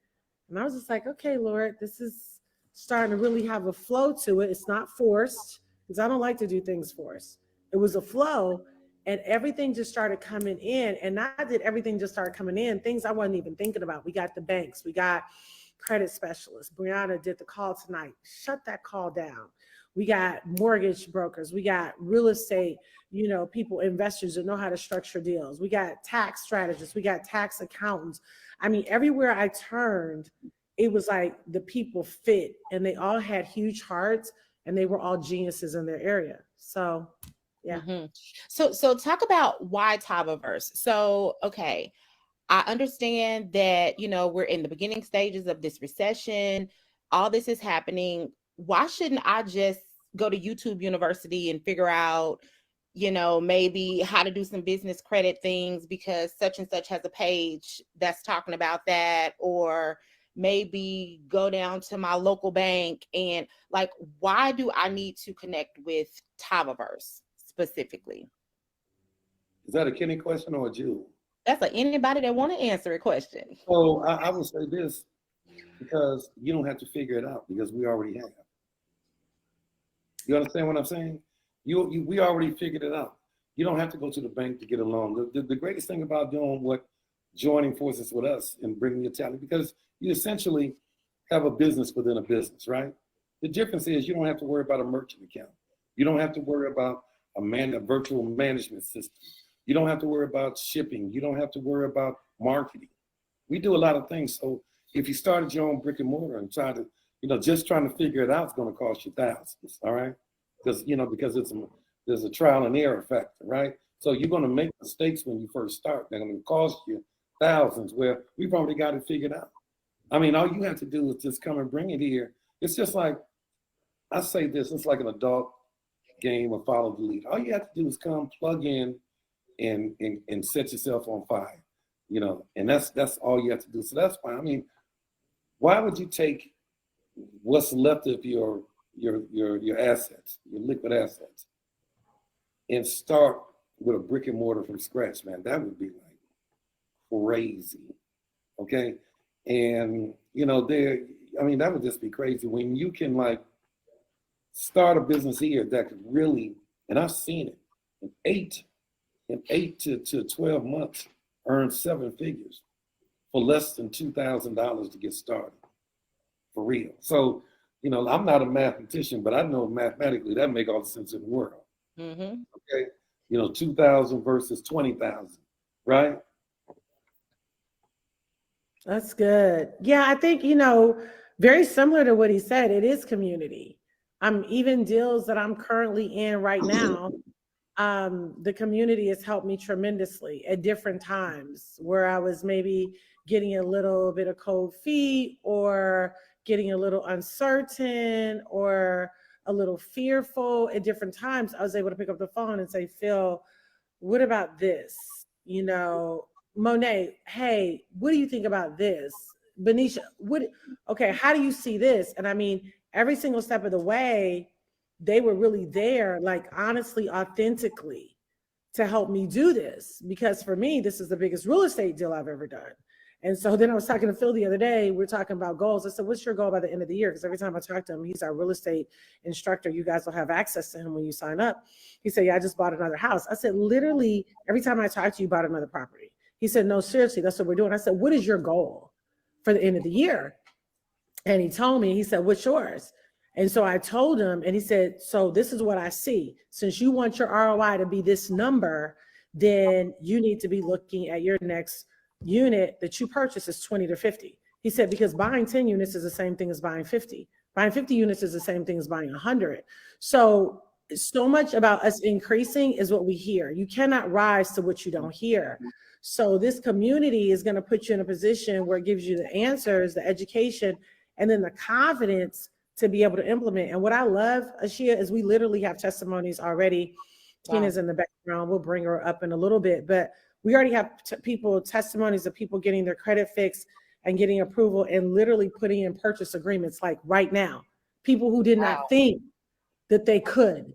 And I was just like, okay, Lord, this is starting to really have a flow to it. It's not forced because I don't like to do things forced. It was a flow and everything just started coming in. And not that everything just started coming in, things I wasn't even thinking about. We got the banks, we got credit specialists. Brianna did the call tonight. Shut that call down. We got mortgage brokers. We got real estate, you know, people, investors that know how to structure deals. We got tax strategists. We got tax accountants. I mean, everywhere I turned, it was like the people fit and they all had huge hearts and they were all geniuses in their area. So, yeah. Mm-hmm. So talk about why Tavaverse. So, okay, I understand that, you know, we're in the beginning stages of this recession. All this is happening. Why shouldn't I just go to YouTube University and figure out, you know, maybe how to do some business credit things because such and such has a page that's talking about that, or maybe go down to my local bank and like, why do I need to connect with Tavaverse specifically? Is that a Kenny question or a Jew? That's like anybody that want to answer a question. So I would say this, because you don't have to figure it out because we already have. You understand what I'm saying? We already figured it out. You don't have to go to the bank to get a loan. The greatest thing about joining forces with us and bringing your talent, because you essentially have a business within a business, right? The difference is you don't have to worry about a merchant account. You don't have to worry about a virtual management system. You don't have to worry about shipping. You don't have to worry about marketing. We do a lot of things. So if you started your own brick and mortar and try to, you know, just trying to figure it out is going to cost you thousands, all right? Because, you know, because there's a trial and error factor, right? So you're going to make mistakes when you first start. They're going to cost you thousands, where we've already got it figured out. I mean, all you have to do is just come and bring it here. It's just like, I say this, it's like an adult game of follow the lead. All you have to do is come, plug in, and set yourself on fire, you know, and that's all you have to do. So that's fine. I mean, why would you take what's left of your assets, your liquid assets, and start with a brick and mortar from scratch, man? That would be like crazy, okay? And, you know, that would just be crazy when you can like start a business here that could really, and I've seen it, in 8 to 12 months, earn 7 figures for less than $2,000 to get started, for real. So, you know, I'm not a mathematician, but I know mathematically that make all the sense in the world. Mm-hmm. Okay, you know, 2,000 versus 20,000, right? That's good. Yeah, I think, you know, very similar to what he said, it is community. Even deals that I'm currently in right now, the community has helped me tremendously at different times where I was maybe getting a little bit of cold feet or getting a little uncertain or a little fearful at different times. I was able to pick up the phone and say, Phil, what about this? You know, Monet, hey, what do you think about this? Benicia, okay, how do you see this? And I mean, every single step of the way, they were really there, like honestly, authentically, to help me do this. Because for me, this is the biggest real estate deal I've ever done. And so then I was talking to Phil the other day, we were talking about goals. I said, what's your goal by the end of the year? Because every time I talk to him, he's our real estate instructor. You guys will have access to him when you sign up. He said, yeah, I just bought another house. I said, literally, every time I talk to you about another property. He said, no, seriously, that's what we're doing. I said, what is your goal for the end of the year? And he told me, he said, what's yours? And so I told him, and he said, so this is what I see. Since you want your ROI to be this number, then you need to be looking at your next unit that you purchase is 20 to 50. He said, because buying 10 units is the same thing as buying 50. Buying 50 units is the same thing as buying 100. So much about us increasing is what we hear. You cannot rise to what you don't hear. So this community is going to put you in a position where it gives you the answers, the education, and then the confidence to be able to implement. And what I love, Ashia, is we literally have testimonies already. Wow. Tina's in the background. We'll bring her up in a little bit, but we already have testimonies of people getting their credit fixed and getting approval and literally putting in purchase agreements like right now. People who did not think that they could.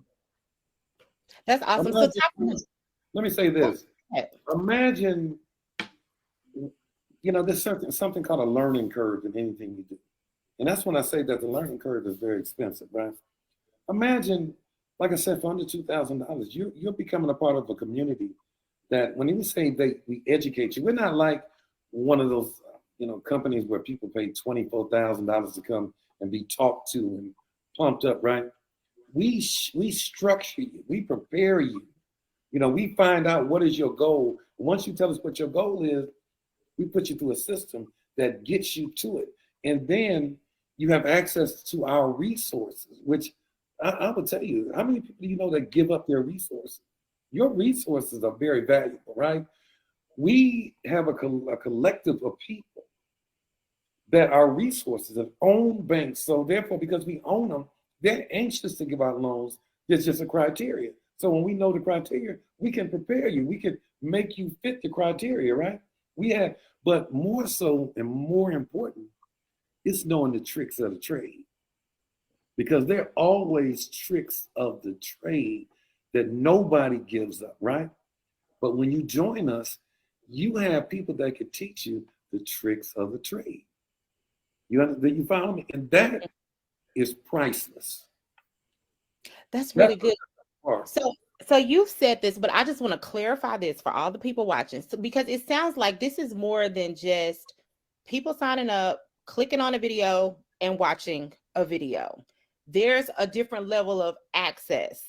That's awesome. Let me say this. Imagine, there's something called a learning curve in anything you do. And that's when I say that the learning curve is very expensive, right? Imagine, like I said, for under $2,000, you're becoming a part of a community that when you say we educate you, we're not like one of those, companies where people pay $24,000 to come and be talked to and pumped up, right? We structure you, we prepare you. We find out what is your goal. Once you tell us what your goal is, we put you through a system that gets you to it. And then you have access to our resources, which I would tell you, how many people do you know that give up their resources? Your resources are very valuable, right? We have a collective of people that are resources that own banks. So therefore, because we own them, they're anxious to give out loans. There's just a criteria. So when we know the criteria, we can prepare you. We can make you fit the criteria, right? But more so and more important, it's knowing the tricks of the trade. Because there are always tricks of the trade that nobody gives up, right? But when you join us, you have people that can teach you the tricks of the trade. You follow me? And that is priceless. That's really good. So you've said this, but I just want to clarify this for all the people watching. So, because it sounds like this is more than just people signing up, clicking on a video and watching a video. There's a different level of access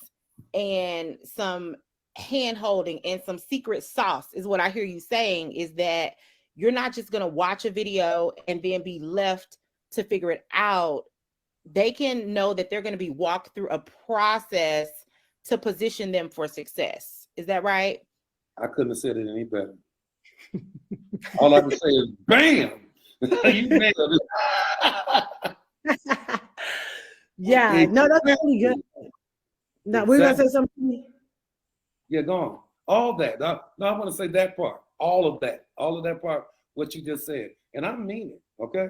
and some hand holding and some secret sauce is what I hear you saying, is that you're not just going to watch a video and then be left to figure it out. They can know that they're going to be walked through a process to position them for success. Is that right? I couldn't have said it any better. All I can say is, bam! You nailed it. Yeah, no, that's really good. Now, we're going to say something. Yeah, go on. All that. No, I want to say that part. All of that part, what you just said. And I mean it, okay?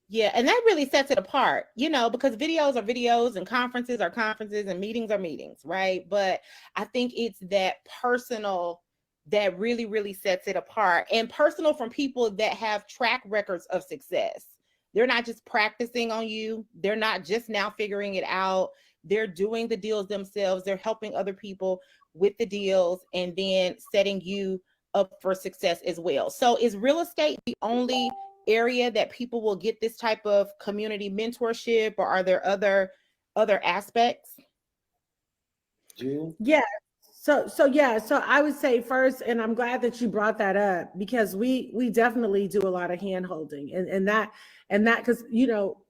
Yeah, and that really sets it apart, because videos are videos and conferences are conferences and meetings are meetings, right? But I think it's that personal that really, really sets it apart, and personal from people that have track records of success. They're not just practicing on you. They're not just now figuring it out. They're doing the deals themselves. They're helping other people with the deals and then setting you up for success as well. So is real estate the only area that people will get this type of community mentorship, or are there other aspects? Jill? Yeah. So I would say first, and I'm glad that you brought that up, because we definitely do a lot of hand holding and that because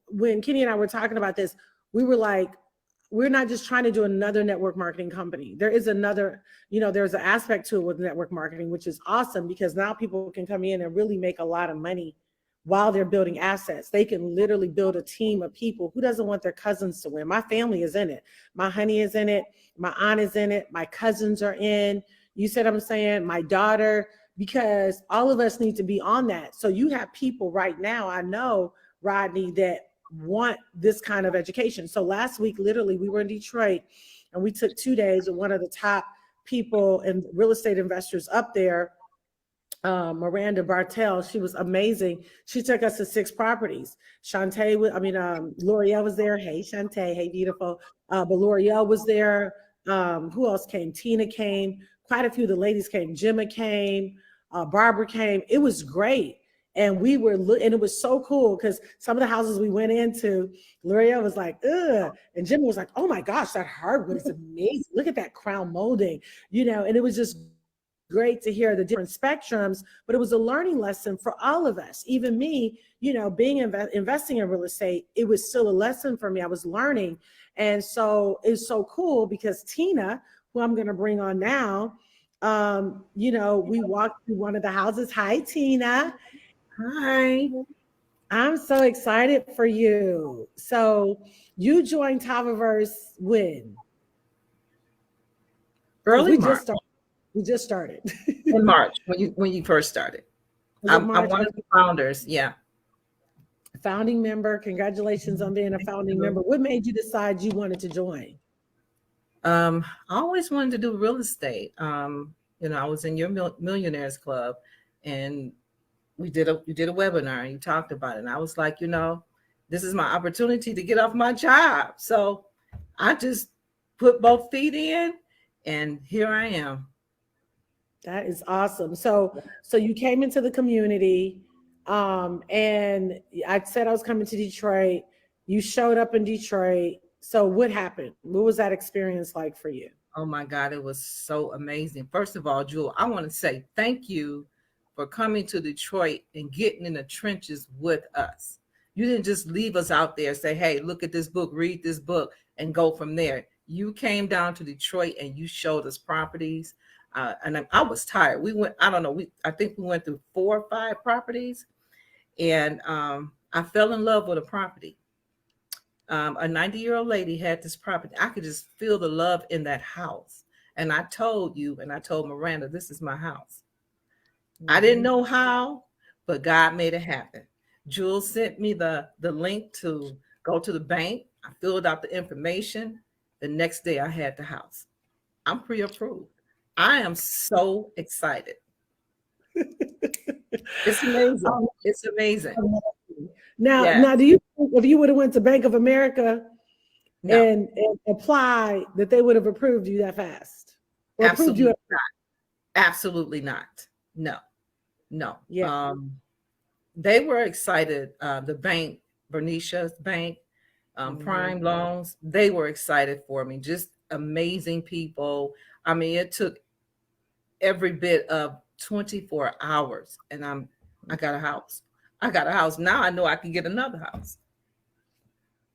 when Kenny and I were talking about this, we were like, we're not just trying to do another network marketing company. There is another, there's an aspect to it with network marketing, which is awesome because now people can come in and really make a lot of money while they're building assets. They can literally build a team of people. Who doesn't want their cousins to win? My family is in it. My honey is in it. My aunt is in it. My cousins are in. You said I'm saying my daughter, because all of us need to be on that. So you have people right now, I know, Rodney, that want this kind of education. So last week, literally, we were in Detroit and we took 2 days with one of the top people and real estate investors up there, Miranda Bartel. She was amazing. She took us to 6 properties. L'Oreal was there. Hey, Shantae. Hey, beautiful. But L'Oreal was there. Who else came? Tina came. Quite a few of the ladies came. Gemma came. Barbara came. It was great. And and it was so cool because some of the houses we went into, L'Oreal was like, ugh. And Jimmy was like, oh my gosh, that hardwood is amazing. Look at that crown molding, and it was just great to hear the different spectrums, but it was a learning lesson for all of us. Even me, being investing in real estate, it was still a lesson for me. I was learning. And so it's so cool because Tina, who I'm going to bring on now, we walked through one of the houses. Hi, Tina. Hi. I'm so excited for you. So you joined Taviverse when? Early March. We just started. In March, when you first started. I'm one of the founders. Yeah. Founding member. Congratulations on being a founding member. What made you decide you wanted to join? I always wanted to do real estate. I was in your Millionaires Club, and you did a webinar and you talked about it. And I was like, this is my opportunity to get off my job. So I just put both feet in, and here I am. That is awesome. So you came into the community, and I said I was coming to Detroit. You showed up in Detroit. So what happened? What was that experience like for you? Oh my God, it was so amazing. First of all, Jewel, I want to say thank you for coming to Detroit and getting in the trenches with us. You didn't just leave us out there and say, hey, look at this book, read this book, and go from there. You came down to Detroit and you showed us properties. And I was tired. We went, I think we went through 4 or 5 properties. And I fell in love with a property. A 90-year-old lady had this property. I could just feel the love in that house. And I told you, and I told Miranda, this is my house. I didn't know how, but God made it happen. Jules sent me the link to go to the bank. I filled out the information. The next day I had the house. I'm pre-approved. I am so excited. It's amazing. It's amazing. Now, do you think if you would have went to Bank of America and applied that they would have approved you that fast? Or Absolutely not. Absolutely not. No. Yeah. They were excited. The bank, Bernicia's bank, Prime Loans, they were excited for me. Just amazing people. I mean, it took every bit of 24 hours, and I got a house. Now I know I can get another house.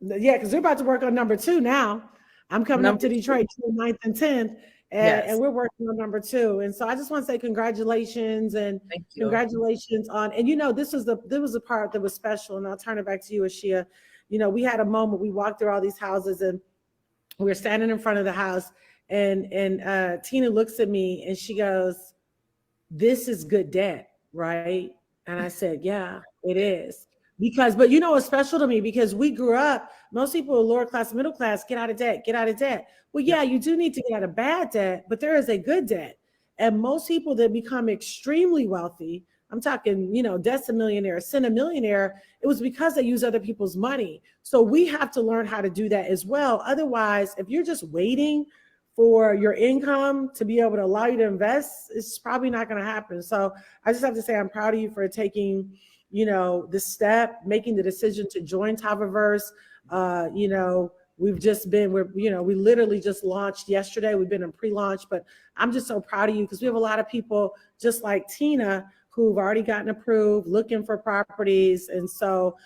Yeah, because we're about to work on number 2 now. I'm coming up to Detroit June 9th and 10th, and we're working on number 2. And so I just want to say congratulations and congratulations on, and this was the part that was special. And I'll turn it back to you, Ashia. We had a moment, we walked through all these houses and we were standing in front of the house, and Tina looks at me and she goes, this is good debt, right? And I said, yeah, it is. But it's special to me because we grew up, most people are lower class, middle class, get out of debt. Well, yeah, you do need to get out of bad debt, but there is a good debt. And most people that become extremely wealthy, I'm talking, decimillionaire, centimillionaire, it was because they use other people's money. So we have to learn how to do that as well. Otherwise, if you're just waiting for your income to be able to allow you to invest, it's probably not going to happen. So I just have to say, I'm proud of you for taking, the step, making the decision to join Taviverse. We literally just launched yesterday. We've been in pre-launch, but I'm just so proud of you because we have a lot of people just like Tina who've already gotten approved, looking for properties. And so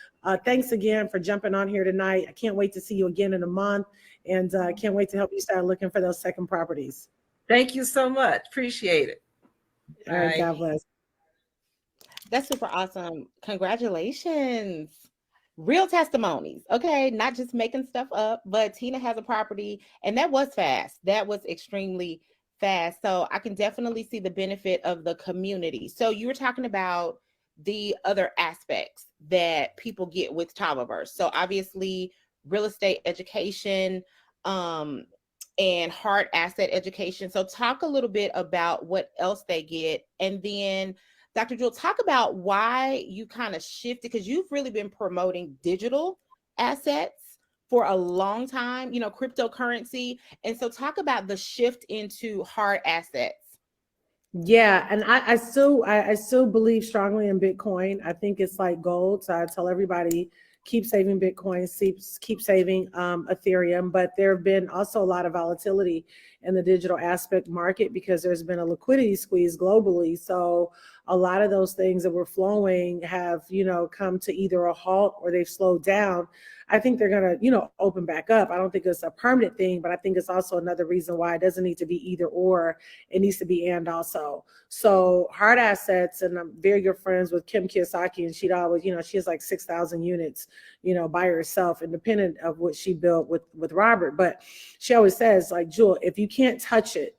thanks again for jumping on here tonight. I can't wait to see you again in a month. And can't wait to help you start looking for those second properties. Thank you so much. Appreciate it. All right, Bye. God bless. That's super awesome. Congratulations. Real testimonies. Okay. Not just making stuff up, but Tina has a property, and that was fast. That was extremely fast. So I can definitely see the benefit of the community. So you were talking about the other aspects that people get with Tolbert. So obviously, real estate education, and hard asset education. So talk a little bit about what else they get, and then Dr. Jewel, talk about why you kind of shifted, because you've really been promoting digital assets for a long time, cryptocurrency. And so talk about the shift into hard assets. Yeah, and I still believe strongly in Bitcoin. I think it's like gold. So I tell everybody, keep saving Bitcoin, keep saving Ethereum. But there have been also a lot of volatility in the digital aspect market because there's been a liquidity squeeze globally. So a lot of those things that were flowing have, come to either a halt or they've slowed down. I think they're going to, open back up. I don't think it's a permanent thing, but I think it's also another reason why it doesn't need to be either or. It needs to be and also. So hard assets, and I'm very good friends with Kim Kiyosaki, and she'd always, she has like 6,000 units, by herself, independent of what she built with Robert. But she always says, like, Jewel, if you can't touch it,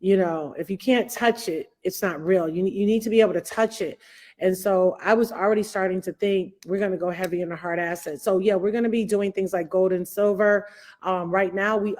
if you can't touch it, it's not real. You need to be able to touch it. And so I was already starting to think we're going to go heavy in the hard assets. So yeah, we're going to be doing things like gold and silver. Right now we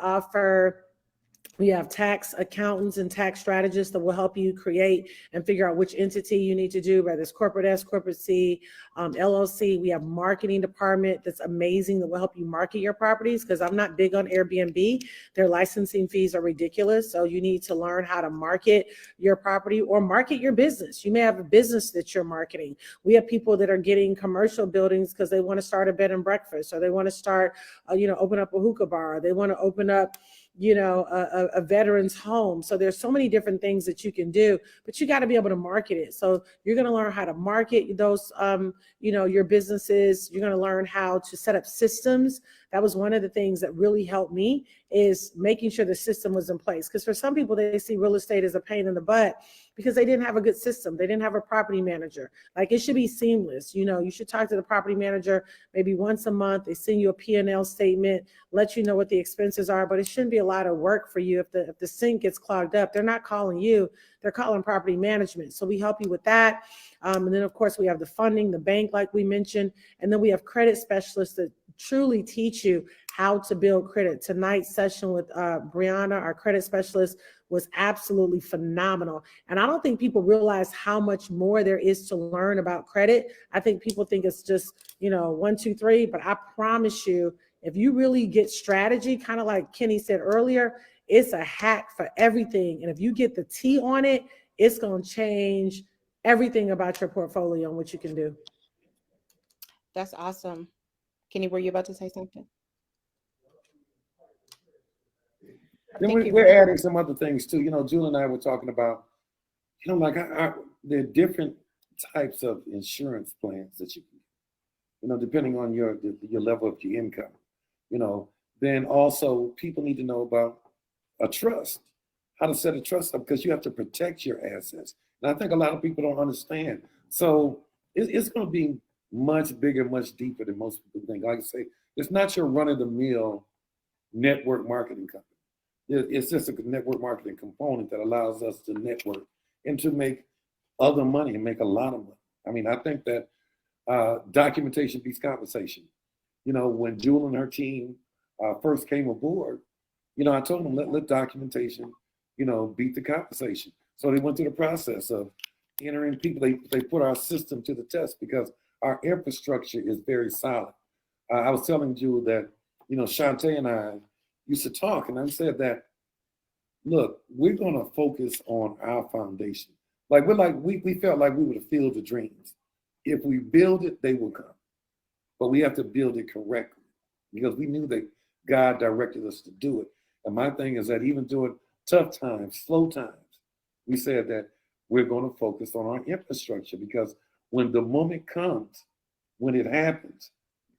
have tax accountants and tax strategists that will help you create and figure out which entity you need to do, whether it's corporate S, corporate C, LLC. We have marketing department that's amazing that will help you market your properties, because I'm not big on Airbnb. Their licensing fees are ridiculous. So you need to learn how to market your property or market your business. You may have a business that you're marketing. We have people that are getting commercial buildings because they want to start a bed and breakfast, or they want to start, open up a hookah bar. They want to open up a veteran's home. So there's so many different things that you can do, but you got to be able to market it. So you're going to learn how to market those, your businesses. You're going to learn how to set up systems. That was one of the things that really helped me, is making sure the system was in place. Because for some people, they see real estate as a pain in the butt because they didn't have a good system. They didn't have a property manager. Like, it should be seamless. You should talk to the property manager maybe once a month. They send you a P&L statement, let you know what the expenses are, but it shouldn't be a lot of work for you. If the sink gets clogged up, they're not calling you, they're calling property management. So we help you with that. And then of course we have the funding, the bank, like we mentioned, and then we have credit specialists that truly teach you how to build credit. Tonight's session with Brianna, our credit specialist, was absolutely phenomenal. And I don't think people realize how much more there is to learn about credit. I think people think it's just, 1, 2, 3, but I promise you, if you really get strategy, kind of like Kenny said earlier, it's a hack for everything. And if you get the T on it, it's going to change everything about your portfolio and what you can do. That's awesome. Kenny, were you about to say something? Then we're adding some other things too. Julie and I were talking about, there are different types of insurance plans that you can, depending on your level of your income. Then also people need to know about a trust, how to set a trust up, because you have to protect your assets. And I think a lot of people don't understand. So it's going to be much bigger, much deeper than most people think. Like I say, it's not your run-of-the-mill network marketing company. It's just a network marketing component that allows us to network and to make other money and make a lot of money. I mean, I think that documentation beats compensation. When Jewel and her team first came aboard, I told them, let documentation, beat the compensation. So they went through the process of entering people. They put our system to the test because our infrastructure is very solid. I was telling Jewel that, Shantae and I used to talk, and I said that, look, we're going to focus on our foundation. We felt like we were the field of dreams. If we build it, they will come. But we have to build it correctly, because we knew that God directed us to do it. And my thing is that even during tough times, slow times, we said that we're going to focus on our infrastructure, because when the moment comes, when it happens,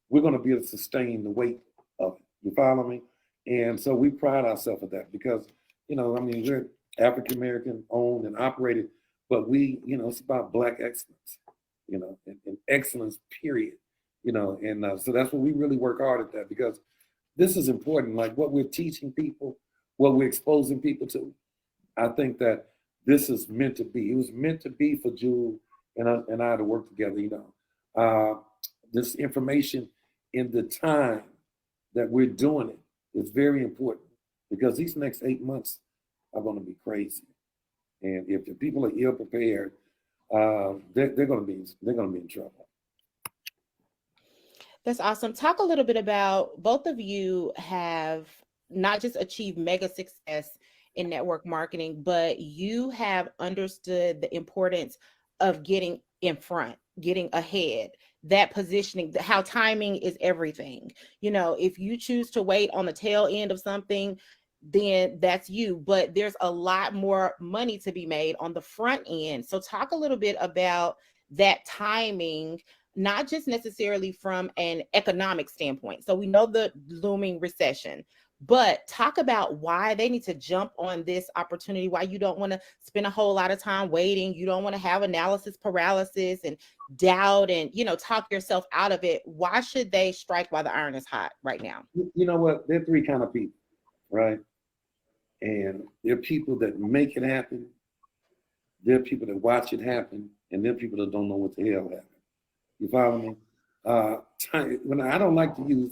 we're going to be able to sustain the weight of it. You follow me? And so we pride ourselves at that because, I mean, we're African American owned and operated, but we, it's about Black excellence, and excellence, period, and so that's what we really work hard at that because this is important. Like what we're teaching people, what we're exposing people to. I think that this is meant to be. It was meant to be for Jewel and I to work together, this information in the time that we're doing it is very important because these next 8 months are going to be crazy. And if the people are ill prepared, they're going to be in trouble. That's awesome. Talk a little bit about, both of you have not just achieved mega success in network marketing, but you have understood the importance of getting in front, getting ahead, that positioning, how timing is everything. If you choose to wait on the tail end of something, then that's you, but there's a lot more money to be made on the front end. So talk a little bit about that timing, not just necessarily from an economic standpoint. So we know the looming recession, but talk about why they need to jump on this opportunity, why you don't want to spend a whole lot of time waiting. You don't want to have analysis paralysis and doubt and, talk yourself out of it. Why should they strike while the iron is hot right now? You know what? There are three kind of people, right? And there are people that make it happen. There are people that watch it happen. And there are people that don't know what the hell happened. You follow me? When I don't like to use,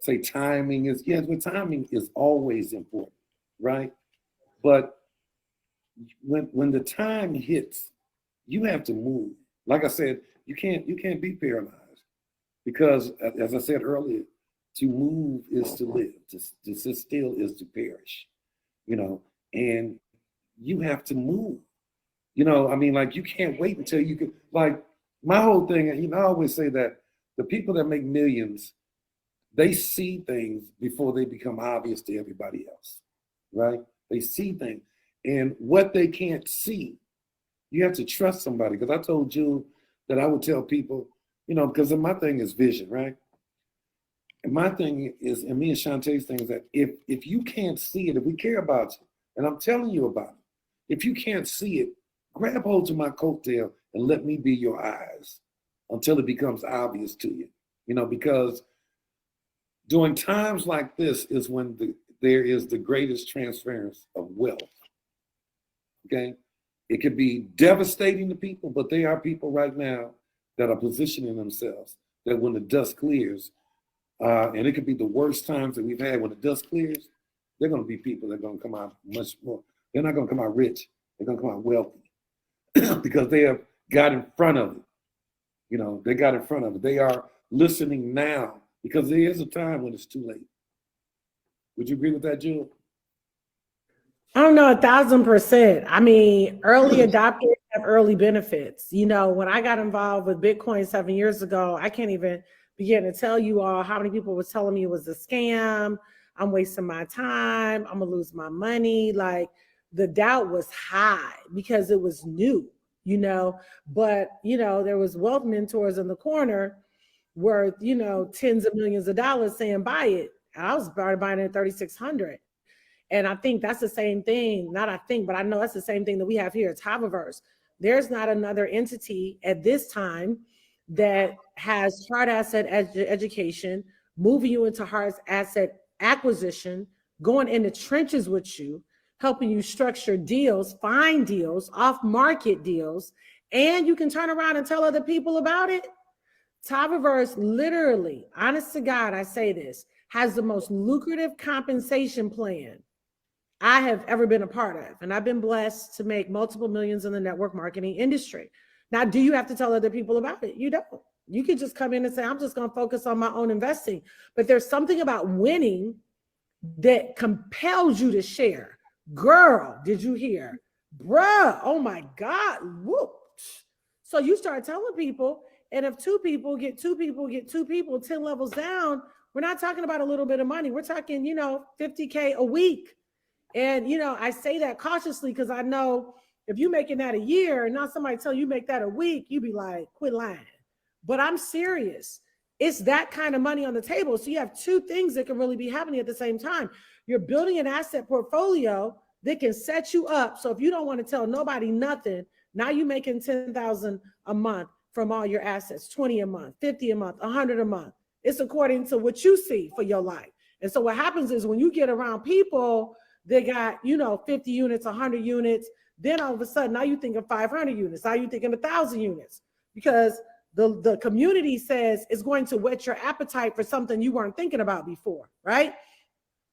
say timing is, yes, but timing is always important, right? But when the time hits, you have to move. Like I said, you can't be paralyzed because, as I said earlier, to move is to live. To sit still is to perish. And you have to move. You can't wait until you can. Like my whole thing, I always say that the people that make millions, they see things before they become obvious to everybody else, right? They see things. And what they can't see, you have to trust somebody. Because I told you that I would tell people, because my thing is vision, right? And my thing is, and me and Shantae's thing is that if you can't see it, if we care about you, and I'm telling you about it, if you can't see it, grab hold to my coattail and let me be your eyes until it becomes obvious to you, because during times like this is when there is the greatest transference of wealth, okay? It could be devastating to people, but there are people right now that are positioning themselves that when the dust clears, and it could be the worst times that we've had, when the dust clears, they're going to be people that are going to come out much more. They're not going to come out rich. They're going to come out wealthy because they have got in front of it. They got in front of it. They are listening now because there is a time when it's too late. Would you agree with that, Jewel? I don't know, 1,000%. I mean, early adopters have early benefits. When I got involved with Bitcoin 7 years ago, I can't even begin to tell you all how many people was telling me it was a scam. I'm wasting my time. I'm gonna lose my money. Like the doubt was high because it was new, but there was wealth mentors in the corner worth, tens of millions of dollars saying buy it. And I was buying it at 3,600. And I think that's the same thing. Not I think, but I know that's the same thing that we have here at Tolbert. There's not another entity at this time that has hard asset education, moving you into hard asset acquisition, going in the trenches with you, helping you structure deals, find deals, off-market deals, and you can turn around and tell other people about it. Tolbert literally, honest to God, I say this, has the most lucrative compensation plan I have ever been a part of. And I've been blessed to make multiple millions in the network marketing industry. Now, do you have to tell other people about it? You don't. You can just come in and say, I'm just going to focus on my own investing. But there's something about winning that compels you to share. Girl, did you hear? Bruh, oh my God, whoop. So you start telling people, and if two people get two people, 10 levels down, we're not talking about a little bit of money. We're talking, $50K a week. And, I say that cautiously because I know if you're making that a year and not somebody tell you make that a week, you be like, quit lying. But I'm serious. It's that kind of money on the table. So you have two things that can really be happening at the same time. You're building an asset portfolio that can set you up. So if you don't want to tell nobody nothing, now you're making 10,000 a month from all your assets, 20 a month, 50 a month, 100 a month. It's according to what you see for your life. And so what happens is when you get around people, they got, 50 units, 100 units, then all of a sudden, now you're thinking 500 units, now you're thinking 1,000 units, because the community says it's going to whet your appetite for something you weren't thinking about before, right?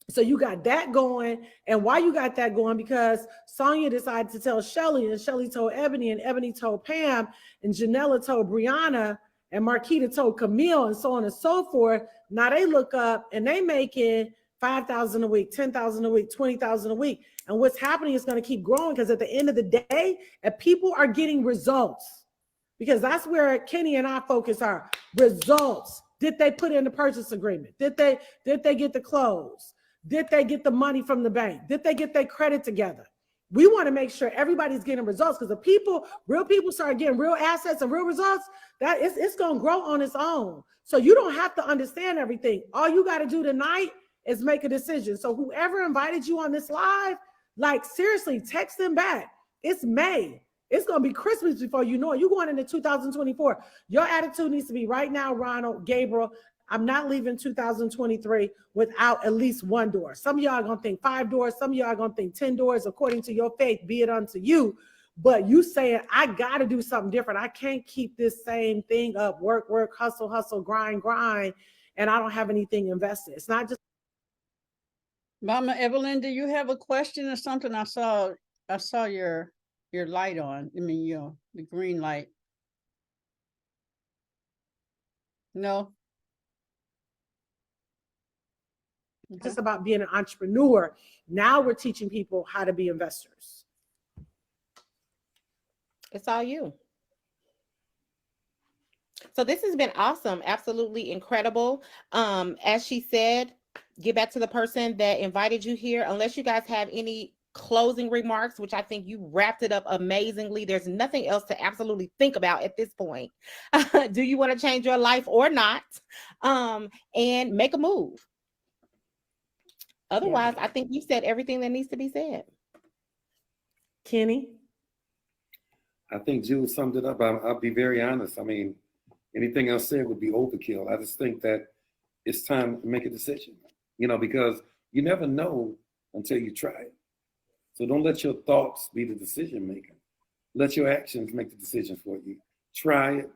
So you got that going. And why you got that going? Because Sonia decided to tell Shelly, and Shelly told Ebony, and Ebony told Pam, and Janella told Brianna, and Marquita told Camille, and so on and so forth. Now they look up and they making 5,000 a week, 10,000 a week, 20,000 a week. And what's happening is going to keep growing, because at the end of the day, if people are getting results, because that's where Kenny and I focus our results. Did they put in the purchase agreement? Did they get the close? Did they get the money from the bank? Did they get their credit together? We want to make sure everybody's getting results, because the real people start getting real assets and real results, that it's going to grow on its own. So you don't have to understand everything. All you got to do tonight is make a decision. So whoever invited you on this live, like seriously, text them back. It's May. It's going to be Christmas before you know it. You're going into 2024. Your attitude needs to be right now, Ronald, Gabriel, I'm not leaving 2023 without at least one door. Some of y'all are going to think 5 doors. Some of y'all are going to think 10 doors. According to your faith, be it unto you. But you saying, I got to do something different. I can't keep this same thing up. Work, hustle, grind, and I don't have anything invested. It's not just. Mama Evelyn, do you have a question or something? I saw your light on. I mean, the green light. No. Just about being an entrepreneur. Now we're teaching people how to be investors. It's all you. So this has been awesome. Absolutely incredible. As she said, get back to the person that invited you here. Unless you guys have any closing remarks, which I think you wrapped it up amazingly. There's nothing else to absolutely think about at this point. Do you want to change your life or not? And make a move. Otherwise, I think you said everything that needs to be said. Kenny? I think Jules summed it up. I'll be very honest. I mean, anything else said would be overkill. I just think that it's time to make a decision, because you never know until you try it. So don't let your thoughts be the decision maker. Let your actions make the decision for you. Try it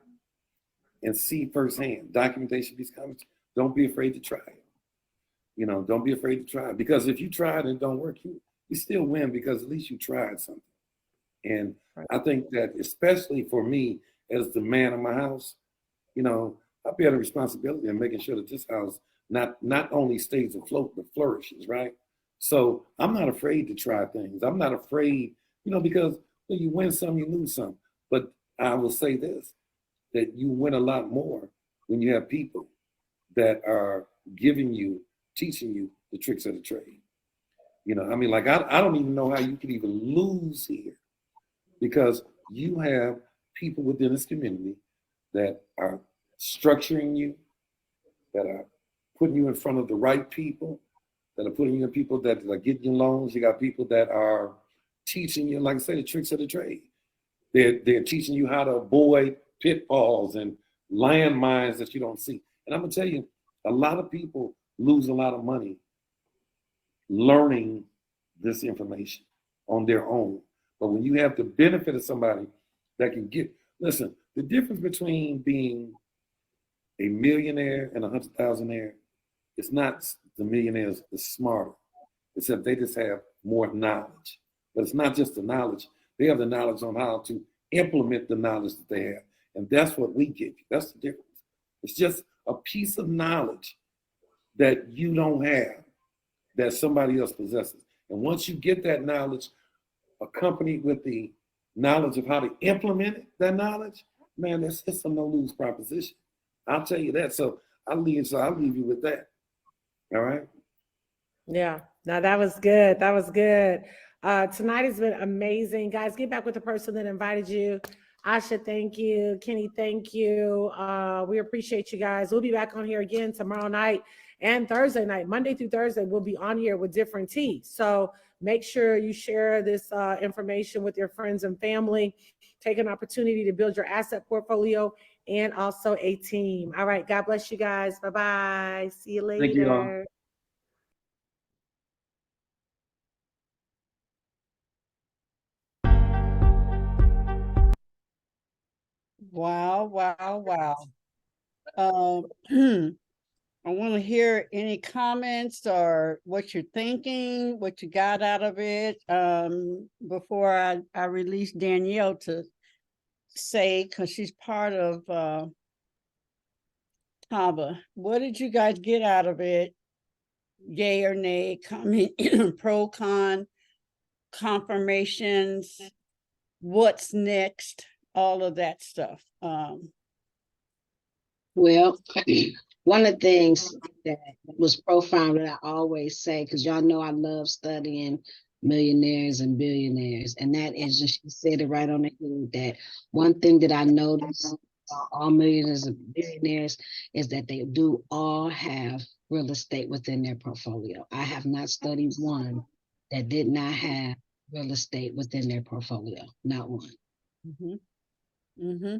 and see firsthand. Documentation beats comments. Don't be afraid to try it. Don't be afraid to try it. Because if you try it and it don't work, you still win, because at least you tried something. And I think that especially for me as the man of my house, I bear the responsibility of making sure that this house not only stays afloat, but flourishes, right? So I'm not afraid to try things. I'm not afraid, because when you win some, you lose some. But I will say this, that you win a lot more when you have people that are teaching you the tricks of the trade. I don't even know how you could even lose here, because you have people within this community that are structuring you, that are putting you in front of the right people, that are putting you in people that are getting you loans. You got people that are teaching you, like I say, the tricks of the trade. They're teaching you how to avoid pitfalls and landmines that you don't see. And I'm gonna tell you, a lot of people lose a lot of money learning this information on their own. But when you have the benefit of somebody that can listen, the difference between being a millionaire and 100,000aire, it's not the millionaires is smarter. It's that they just have more knowledge. But it's not just the knowledge. They have the knowledge on how to implement the knowledge that they have. And that's what we give you. That's the difference. It's just a piece of knowledge that you don't have, that somebody else possesses. And once you get that knowledge accompanied with the knowledge of how to implement that knowledge, man, it's a no-lose proposition. I'll tell you that. So I'll leave you with that. All right. Yeah. Now that was good. That was good. Tonight has been amazing. Guys, get back with the person that invited you. Asha, thank you. Kenny, thank you. We appreciate you guys. We'll be back on here again tomorrow night and Thursday night. Monday through Thursday, we'll be on here with different teas. So make sure you share this information with your friends and family. Take an opportunity to build your asset portfolio and also a team. All right. God bless you guys. Bye-bye. See you later. Thank you all. Wow, wow, wow. I want to hear any comments or what you're thinking, what you got out of it, before I release Danielle to say, because she's part of Taba. What did you guys get out of it? Yay or nay, comment, pro, con, confirmations, what's next, all of that stuff. Well, one of the things that was profound that I always say, because y'all know I love studying millionaires and billionaires, and that is, and she said it right on the head, that one thing that I noticed about all millionaires and billionaires is that they do all have real estate within their portfolio. I have not studied one that did not have real estate within their portfolio, not one. Mm-hmm. Mm-hmm.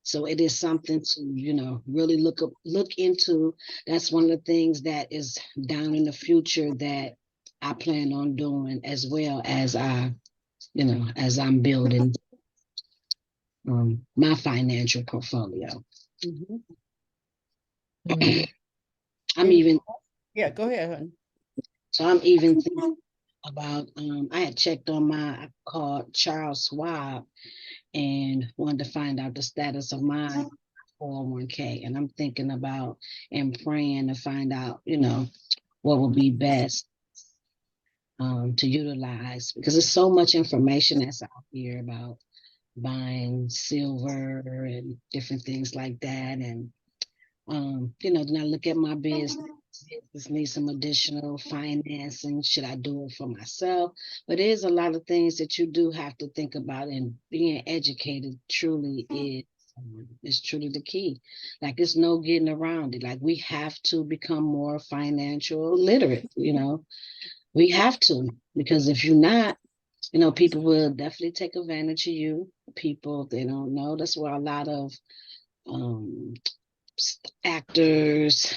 So it is something to, really look into. That's one of the things that is down in the future that I plan on doing, as well as as I'm building my financial portfolio. Mm-hmm. I'm even, yeah, go ahead, hon. so I'm even thinking about, I had checked on I called Charles Schwab and wanted to find out the status of my 401k. And I'm thinking about and praying to find out, what will be best to utilize, because there's so much information that's out here about buying silver and different things like that. And then I look at my business. Business needs some additional financing. Should I do it for myself? But there's a lot of things that you do have to think about, and being educated truly is truly the key. Like, there's no getting around it. Like, we have to become more financial literate. We have to, because if you're not, people will definitely take advantage of you. People, they don't know. That's why a lot of actors,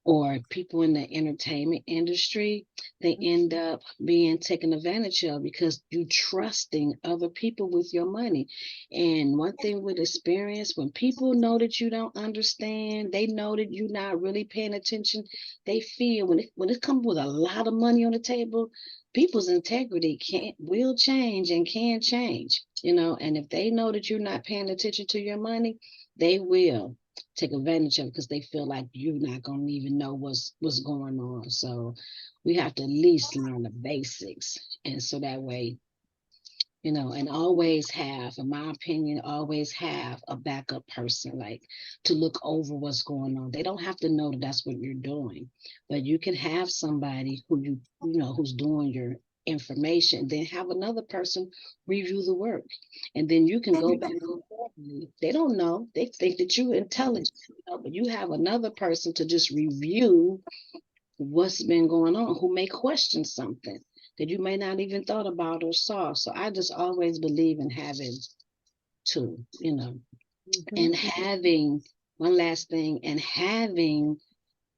or people in the entertainment industry, they end up being taken advantage of, because you trusting other people with your money. And one thing with experience, when people know that you don't understand, they know that you're not really paying attention, they feel when it comes with a lot of money on the table, people's integrity will change and can change, and if they know that you're not paying attention to your money, they will take advantage of it, because they feel like you're not going to even know what's going on. So we have to at least learn the basics, and so that way, and always have, in my opinion, always have a backup person, like, to look over what's going on. They don't have to know that that's what you're doing, but you can have somebody who who's doing your information, then have another person review the work, and then you can go back and forth. They don't know, they think that you're intelligent, but you have another person to just review what's been going on, who may question something that you may not even thought about or saw. So I just always believe in having two, and having one last thing, and having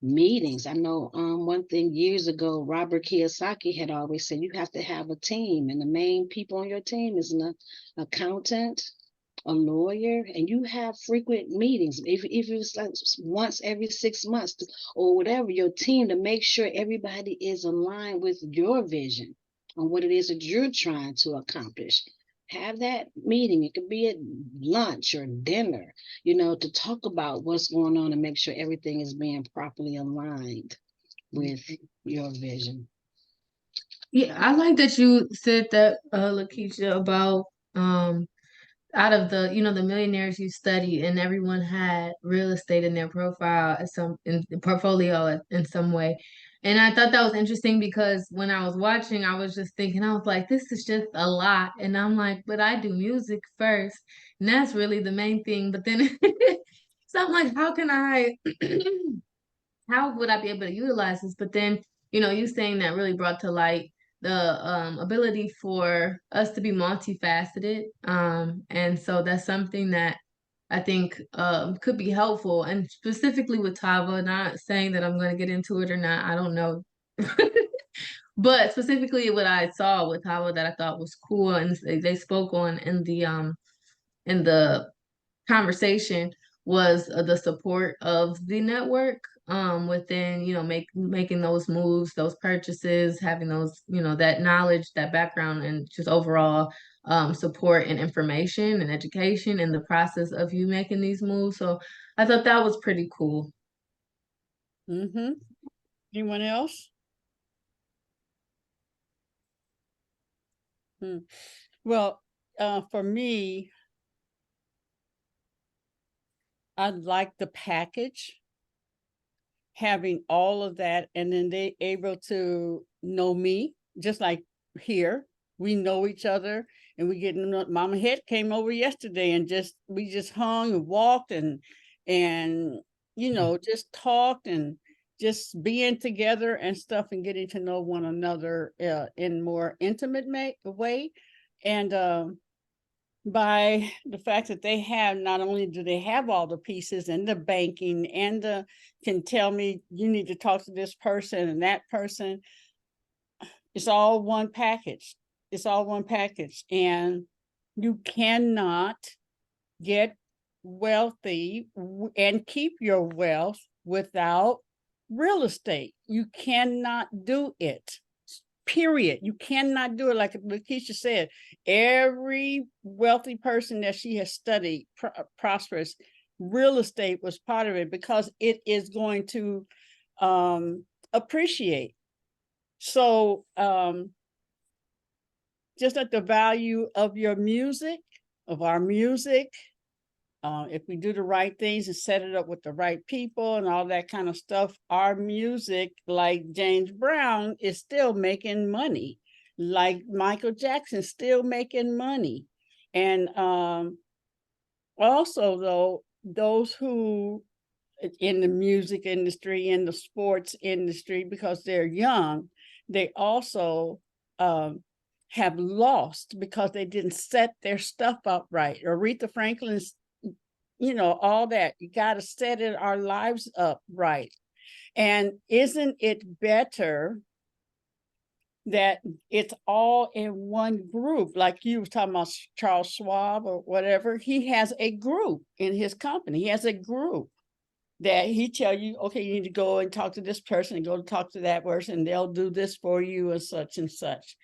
meetings. I know one thing years ago, Robert Kiyosaki had always said you have to have a team, and the main people on your team is an accountant, a lawyer, and you have frequent meetings, if it's like once every 6 months or whatever, your team, to make sure everybody is aligned with your vision on what it is that you're trying to accomplish. Have that meeting. It could be at lunch or dinner, to talk about what's going on and make sure everything is being properly aligned with your vision. Yeah, I like that you said that, Lakeisha, about out of the the millionaires you studied, and everyone had real estate in their profile in the portfolio in some way. And I thought that was interesting because when I was watching, I was just thinking, I was like, this is just a lot. And I'm like, but I do music first. And that's really the main thing. But then, so I'm like, how can I, how would I be able to utilize this? But then, you saying that really brought to light the ability for us to be multifaceted. And so that's something that I think could be helpful. And specifically with Tava, not saying that I'm going to get into it or not, I don't know. But specifically what I saw with Tava that I thought was cool and they spoke on in the conversation was the support of the network within making those moves, those purchases, having those that knowledge, that background, and just overall support and information and education in the process of you making these moves. So I thought that was pretty cool. Mm-hmm. Anyone else? Well, for me, I like the package, having all of that, and then they able to know me, just like here. We know each other, and we get Mama Het came over yesterday, and we just hung and walked and just talked and just being together and stuff and getting to know one another in more intimate way. And by the fact that they have, not only do they have all the pieces and the banking and can tell me you need to talk to this person and that person, it's all one package. It's all one package. And you cannot get wealthy and keep your wealth without real estate. You cannot do it. Period. You cannot do it. Like Lakeisha said, every wealthy person that she has studied, prosperous, real estate was part of it because it is going to appreciate. So just at the value of your music, of our music, if we do the right things and set it up with the right people and all that kind of stuff, our music, like James Brown, is still making money. Like Michael Jackson, still making money. And also, though, those who in the music industry, in the sports industry, because they're young, they also have lost because they didn't set their stuff up right. Aretha Franklin's, all that. You got to set our lives up right. And isn't it better that it's all in one group? Like you were talking about Charles Schwab or whatever. He has a group in his company. He has a group that he tell you, okay, you need to go and talk to this person and go to talk to that person, and they'll do this for you and such and such.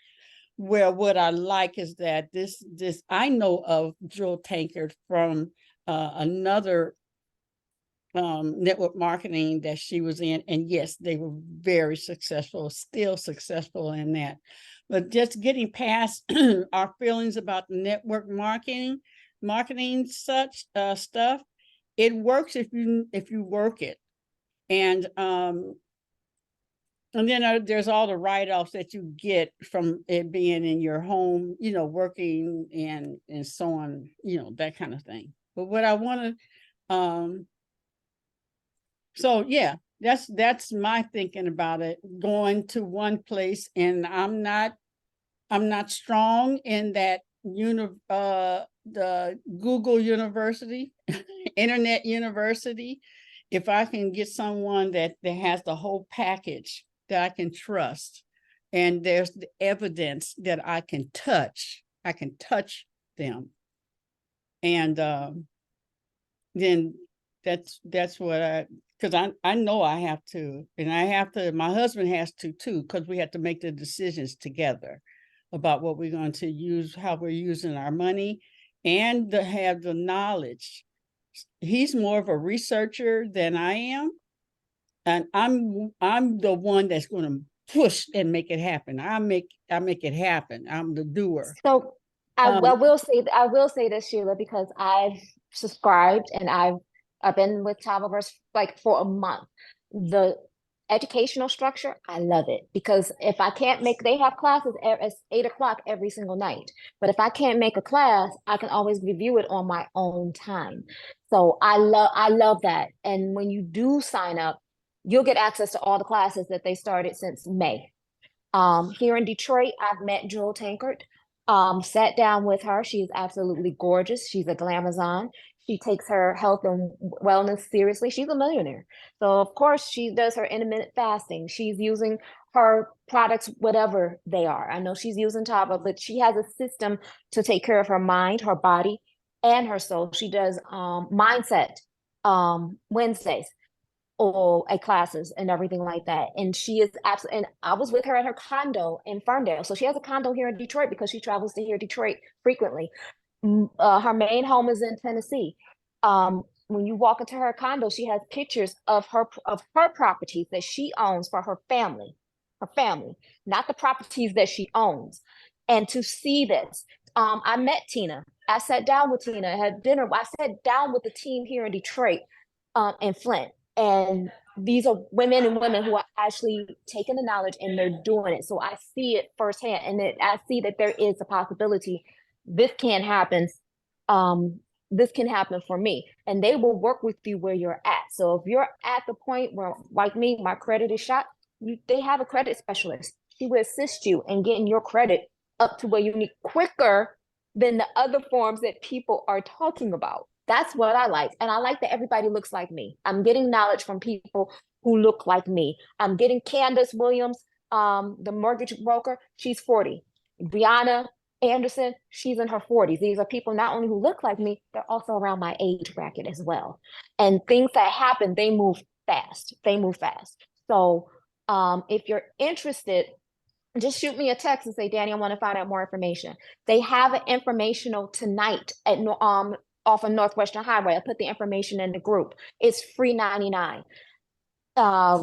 Well, what I like is that this I know of Jewel Tankard from another network marketing that she was in, and yes, they were very successful, still successful in that. But just getting past our feelings about the network marketing such stuff, it works if you work it. And then there's all the write-offs that you get from it being in your home, working and so on, that kind of thing. But what I want to, so yeah, that's my thinking about it, going to one place. And I'm not strong in that the Google University, Internet University. If I can get someone that has the whole package that I can trust, and there's the evidence that I can touch them. And then that's what because I know I have to, and my husband has to too, because we have to make the decisions together about what we're going to use, how we're using our money, and to have the knowledge. He's more of a researcher than I am, and I'm the one that's going to push and make it happen. I make it happen. I'm the doer. So I will say this, Sheila, because I've subscribed and I've been with Tavaverse like for a month. The educational structure, I love it, because if I can't make, they have classes at 8 o'clock every single night. But if I can't make a class, I can always review it on my own time. So I love that. And when you do sign up, you'll get access to all the classes that they started since May. Here in Detroit, I've met Jewel Tankard. Sat down with her. She's absolutely gorgeous. She's a glamazon. She takes her health and wellness seriously. She's a millionaire. So of course she does her intermittent fasting. She's using her products, whatever they are. I know she's using Tava, but she has a system to take care of her mind, her body, and her soul. She does mindset Wednesdays or classes and everything like that. And she is absolutely, and I was with her at her condo in Ferndale. So she has a condo here in Detroit because she travels to here, Detroit, frequently. Her main home is in Tennessee. When you walk into her condo, she has pictures of her properties that she owns for her family, not the properties that she owns. And to see this, I met Tina. I sat down with Tina, had dinner. I sat down with the team here in Detroit, in Flint. And these are women who are actually taking the knowledge and they're doing it. So I see it firsthand, and I see that there is a possibility this can happen. This can happen for me, and they will work with you where you're at. So if you're at the point where, like me, my credit is shot, they have a credit specialist. She will assist you in getting your credit up to where you need quicker than the other forms that people are talking about. That's what I like. And I like that everybody looks like me. I'm getting knowledge from people who look like me. I'm getting Candace Williams, the mortgage broker, she's 40. Brianna Anderson, she's in her 40s. These are people not only who look like me, they're also around my age bracket as well. And things that happen, they move fast. So if you're interested, just shoot me a text and say, Danny, I want to find out more information. They have an informational tonight at off of Northwestern Highway. I put the information in the group. It's free 99.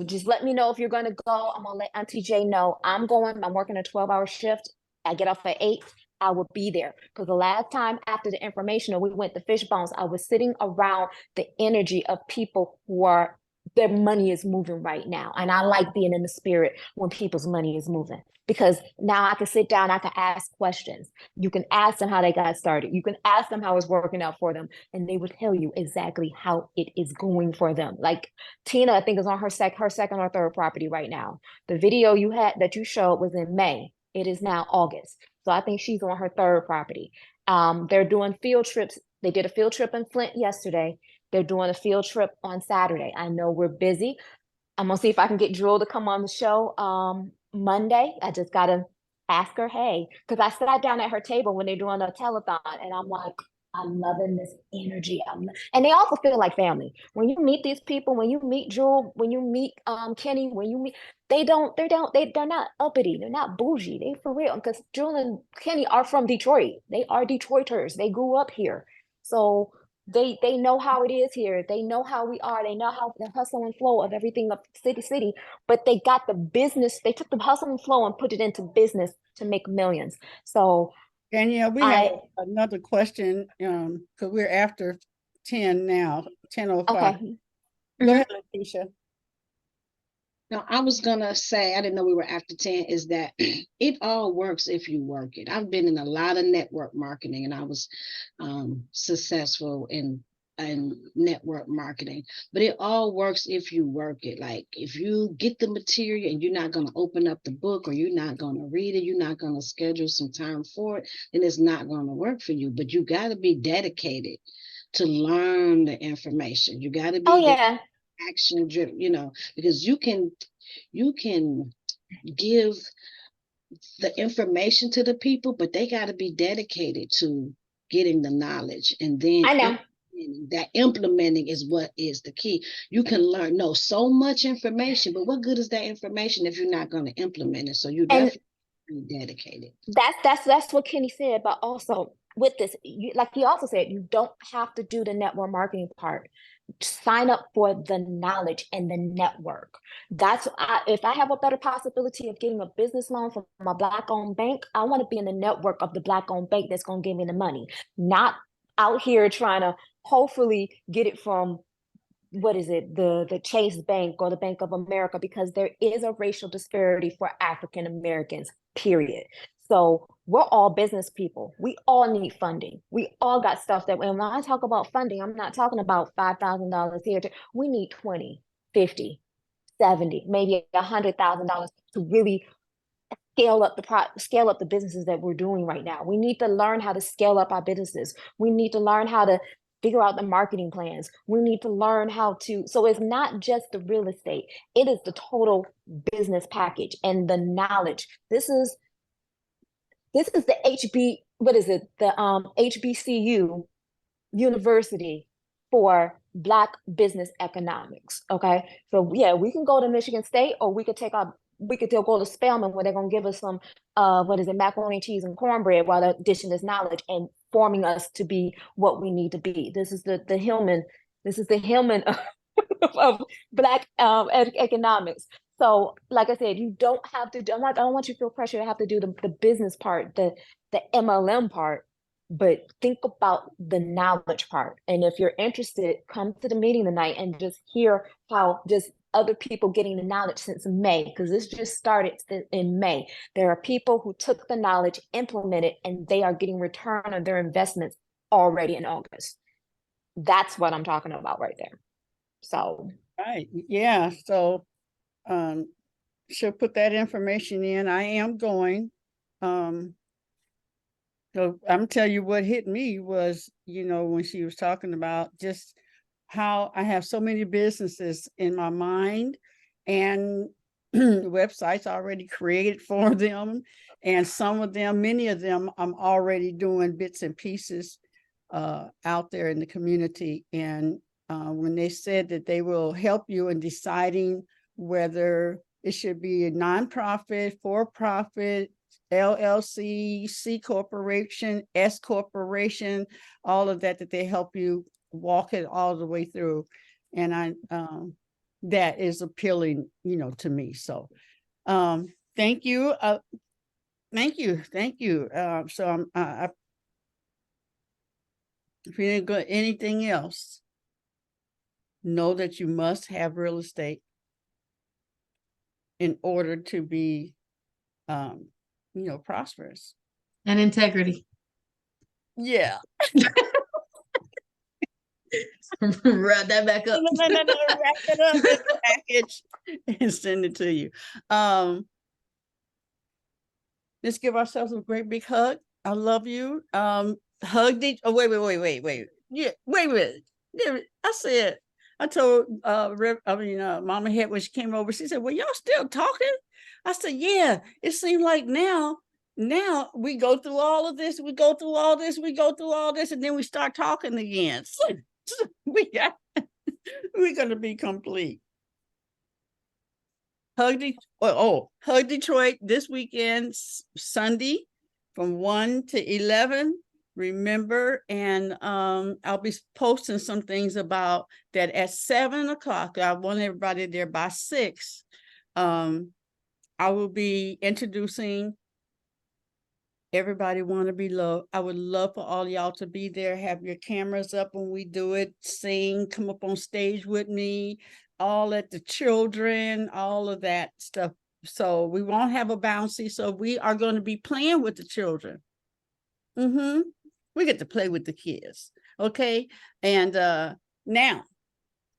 Just let me know if you're going to go. I'm going to let Auntie J know I'm going. I'm working a 12-hour shift. I get off at 8. I will be there. Because the last time after the informational, we went to Fishbones. I was sitting around the energy of people who are, their money is moving right now. And I like being in the spirit when people's money is moving. Because now I can sit down, I can ask questions. You can ask them how they got started. You can ask them how it's working out for them. And they will tell you exactly how it is going for them. Like Tina, I think, is on her second or third property right now. The video you had that you showed was in May. It is now August. So I think she's on her third property. They're doing field trips. They did a field trip in Flint yesterday. They're doing a field trip on Saturday. I know we're busy. I'm gonna see if I can get Jewel to come on the show Monday. I just gotta ask her, hey, because I sat down at her table when they're doing a telethon, and I'm like, I'm loving this energy. And they also feel like family. When you meet these people, when you meet Jewel, when you meet Kenny, when you meet, they're not uppity, they're not bougie, they for real. Because Jewel and Kenny are from Detroit. They are Detroiters. They grew up here. So they know how it is here. They know how we are. They know how the hustle and flow of everything of city, but they got the business. They took the hustle and flow and put it into business to make millions. So Danielle, we have another question, because we're after 10 now, 10:05. Okay. Go ahead, Letitia. Now, I was gonna say, I didn't know we were after 10, is that it all works if you work it. I've been in a lot of network marketing, and I was successful in network marketing, but it all works if you work it. Like if you get the material and you're not going to open up the book, or you're not going to read it, you're not going to schedule some time for it, then it's not going to work for you. But you got to be dedicated to learn the information. You got to be action driven, because you can give the information to the people, but they got to be dedicated to getting the knowledge. And then I know that implementing is what is the key. You can know so much information, but what good is that information if you're not going to implement it? So you definitely be dedicated. That's what Kenny said. But also with this, like he also said, you don't have to do the network marketing part. Sign up for the knowledge and the network. If I have a better possibility of getting a business loan from a Black-owned bank, I want to be in the network of the Black-owned bank that's going to give me the money, not out here trying to hopefully get it from what is it, the Chase Bank or the Bank of America, because there is a racial disparity for African Americans, period. So we're all business people. We all need funding. We all got stuff that when I talk about funding, I'm not talking about $5,000 here. We need 20, 50, 70, maybe $100,000 to really scale up the businesses that we're doing right now. We need to learn how to scale up our businesses. We need to learn how to figure out the marketing plans. We need to learn how to, so it's not just the real estate, it is the total business package and the knowledge. This is the HBCU university for Black business economics. Okay. So yeah, we can go to Michigan State, or we could go to Spelman, where they're gonna give us some macaroni, cheese, and cornbread, while they're dishing this knowledge and forming us to be what we need to be. This is the Hillman of Black economics. So like I said, you don't have to, I don't want you to feel pressure to have to do the business part, the MLM part, but think about the knowledge part. And if you're interested, come to the meeting tonight and just hear how just other people getting the knowledge since May, because this just started in May. There are people who took the knowledge, implemented, and they are getting return on their investments already in August. That's what I'm talking about right there. So. Right, yeah, so she'll put that information in. I am going. So I'm tell you what hit me was, when she was talking about just how I have so many businesses in my mind, and websites already created for them. And many of them, I'm already doing bits and pieces out there in the community. And when they said that they will help you in deciding whether it should be a nonprofit, for-profit, LLC, C corporation, S corporation, all of that they help you walk it all the way through. And that is appealing, to me. So thank you. Thank you. So if you didn't go anything else, know that you must have real estate in order to be prosperous. And integrity. Yeah. Wrap that back up. No, wrap it up in the package and send it to you. Let's give ourselves a great big hug. I love you. Hug the, oh, wait. Yeah, wait a minute. I told Mama Het when she came over, she said, well, y'all still talking? I said, yeah, it seems like now we go through all of this, we go through all this, and then we start talking again. So we're gonna be complete. Hug Detroit this weekend, Sunday from 1 to 11. Remember, and I'll be posting some things about that at 7 o'clock. I want everybody there by 6. I will be introducing Everybody Want to Be Loved. I would love for all y'all to be there. Have your cameras up when we do it. Sing, come up on stage with me. All at the children, all of that stuff. So we won't have a bouncy. So we are going to be playing with the children. We get to play with the kids. Okay. And now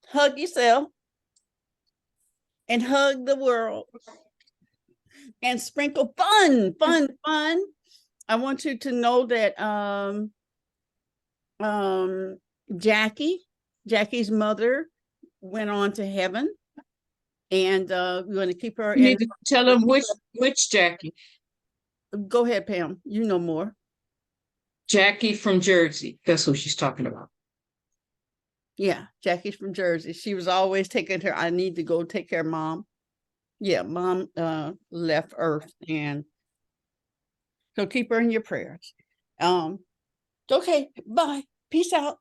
hug yourself and hug the world and sprinkle fun. I want you to know that Jackie's mother went on to heaven, and we're going to keep her. You need to tell them which Jackie. Go ahead, Pam. You know more. Jackie from Jersey. That's who she's talking about. Yeah, Jackie's from Jersey. She was always taking her. I need to go take care of Mom. Yeah, Mom left Earth, and so keep her in your prayers. Okay, bye. Peace out.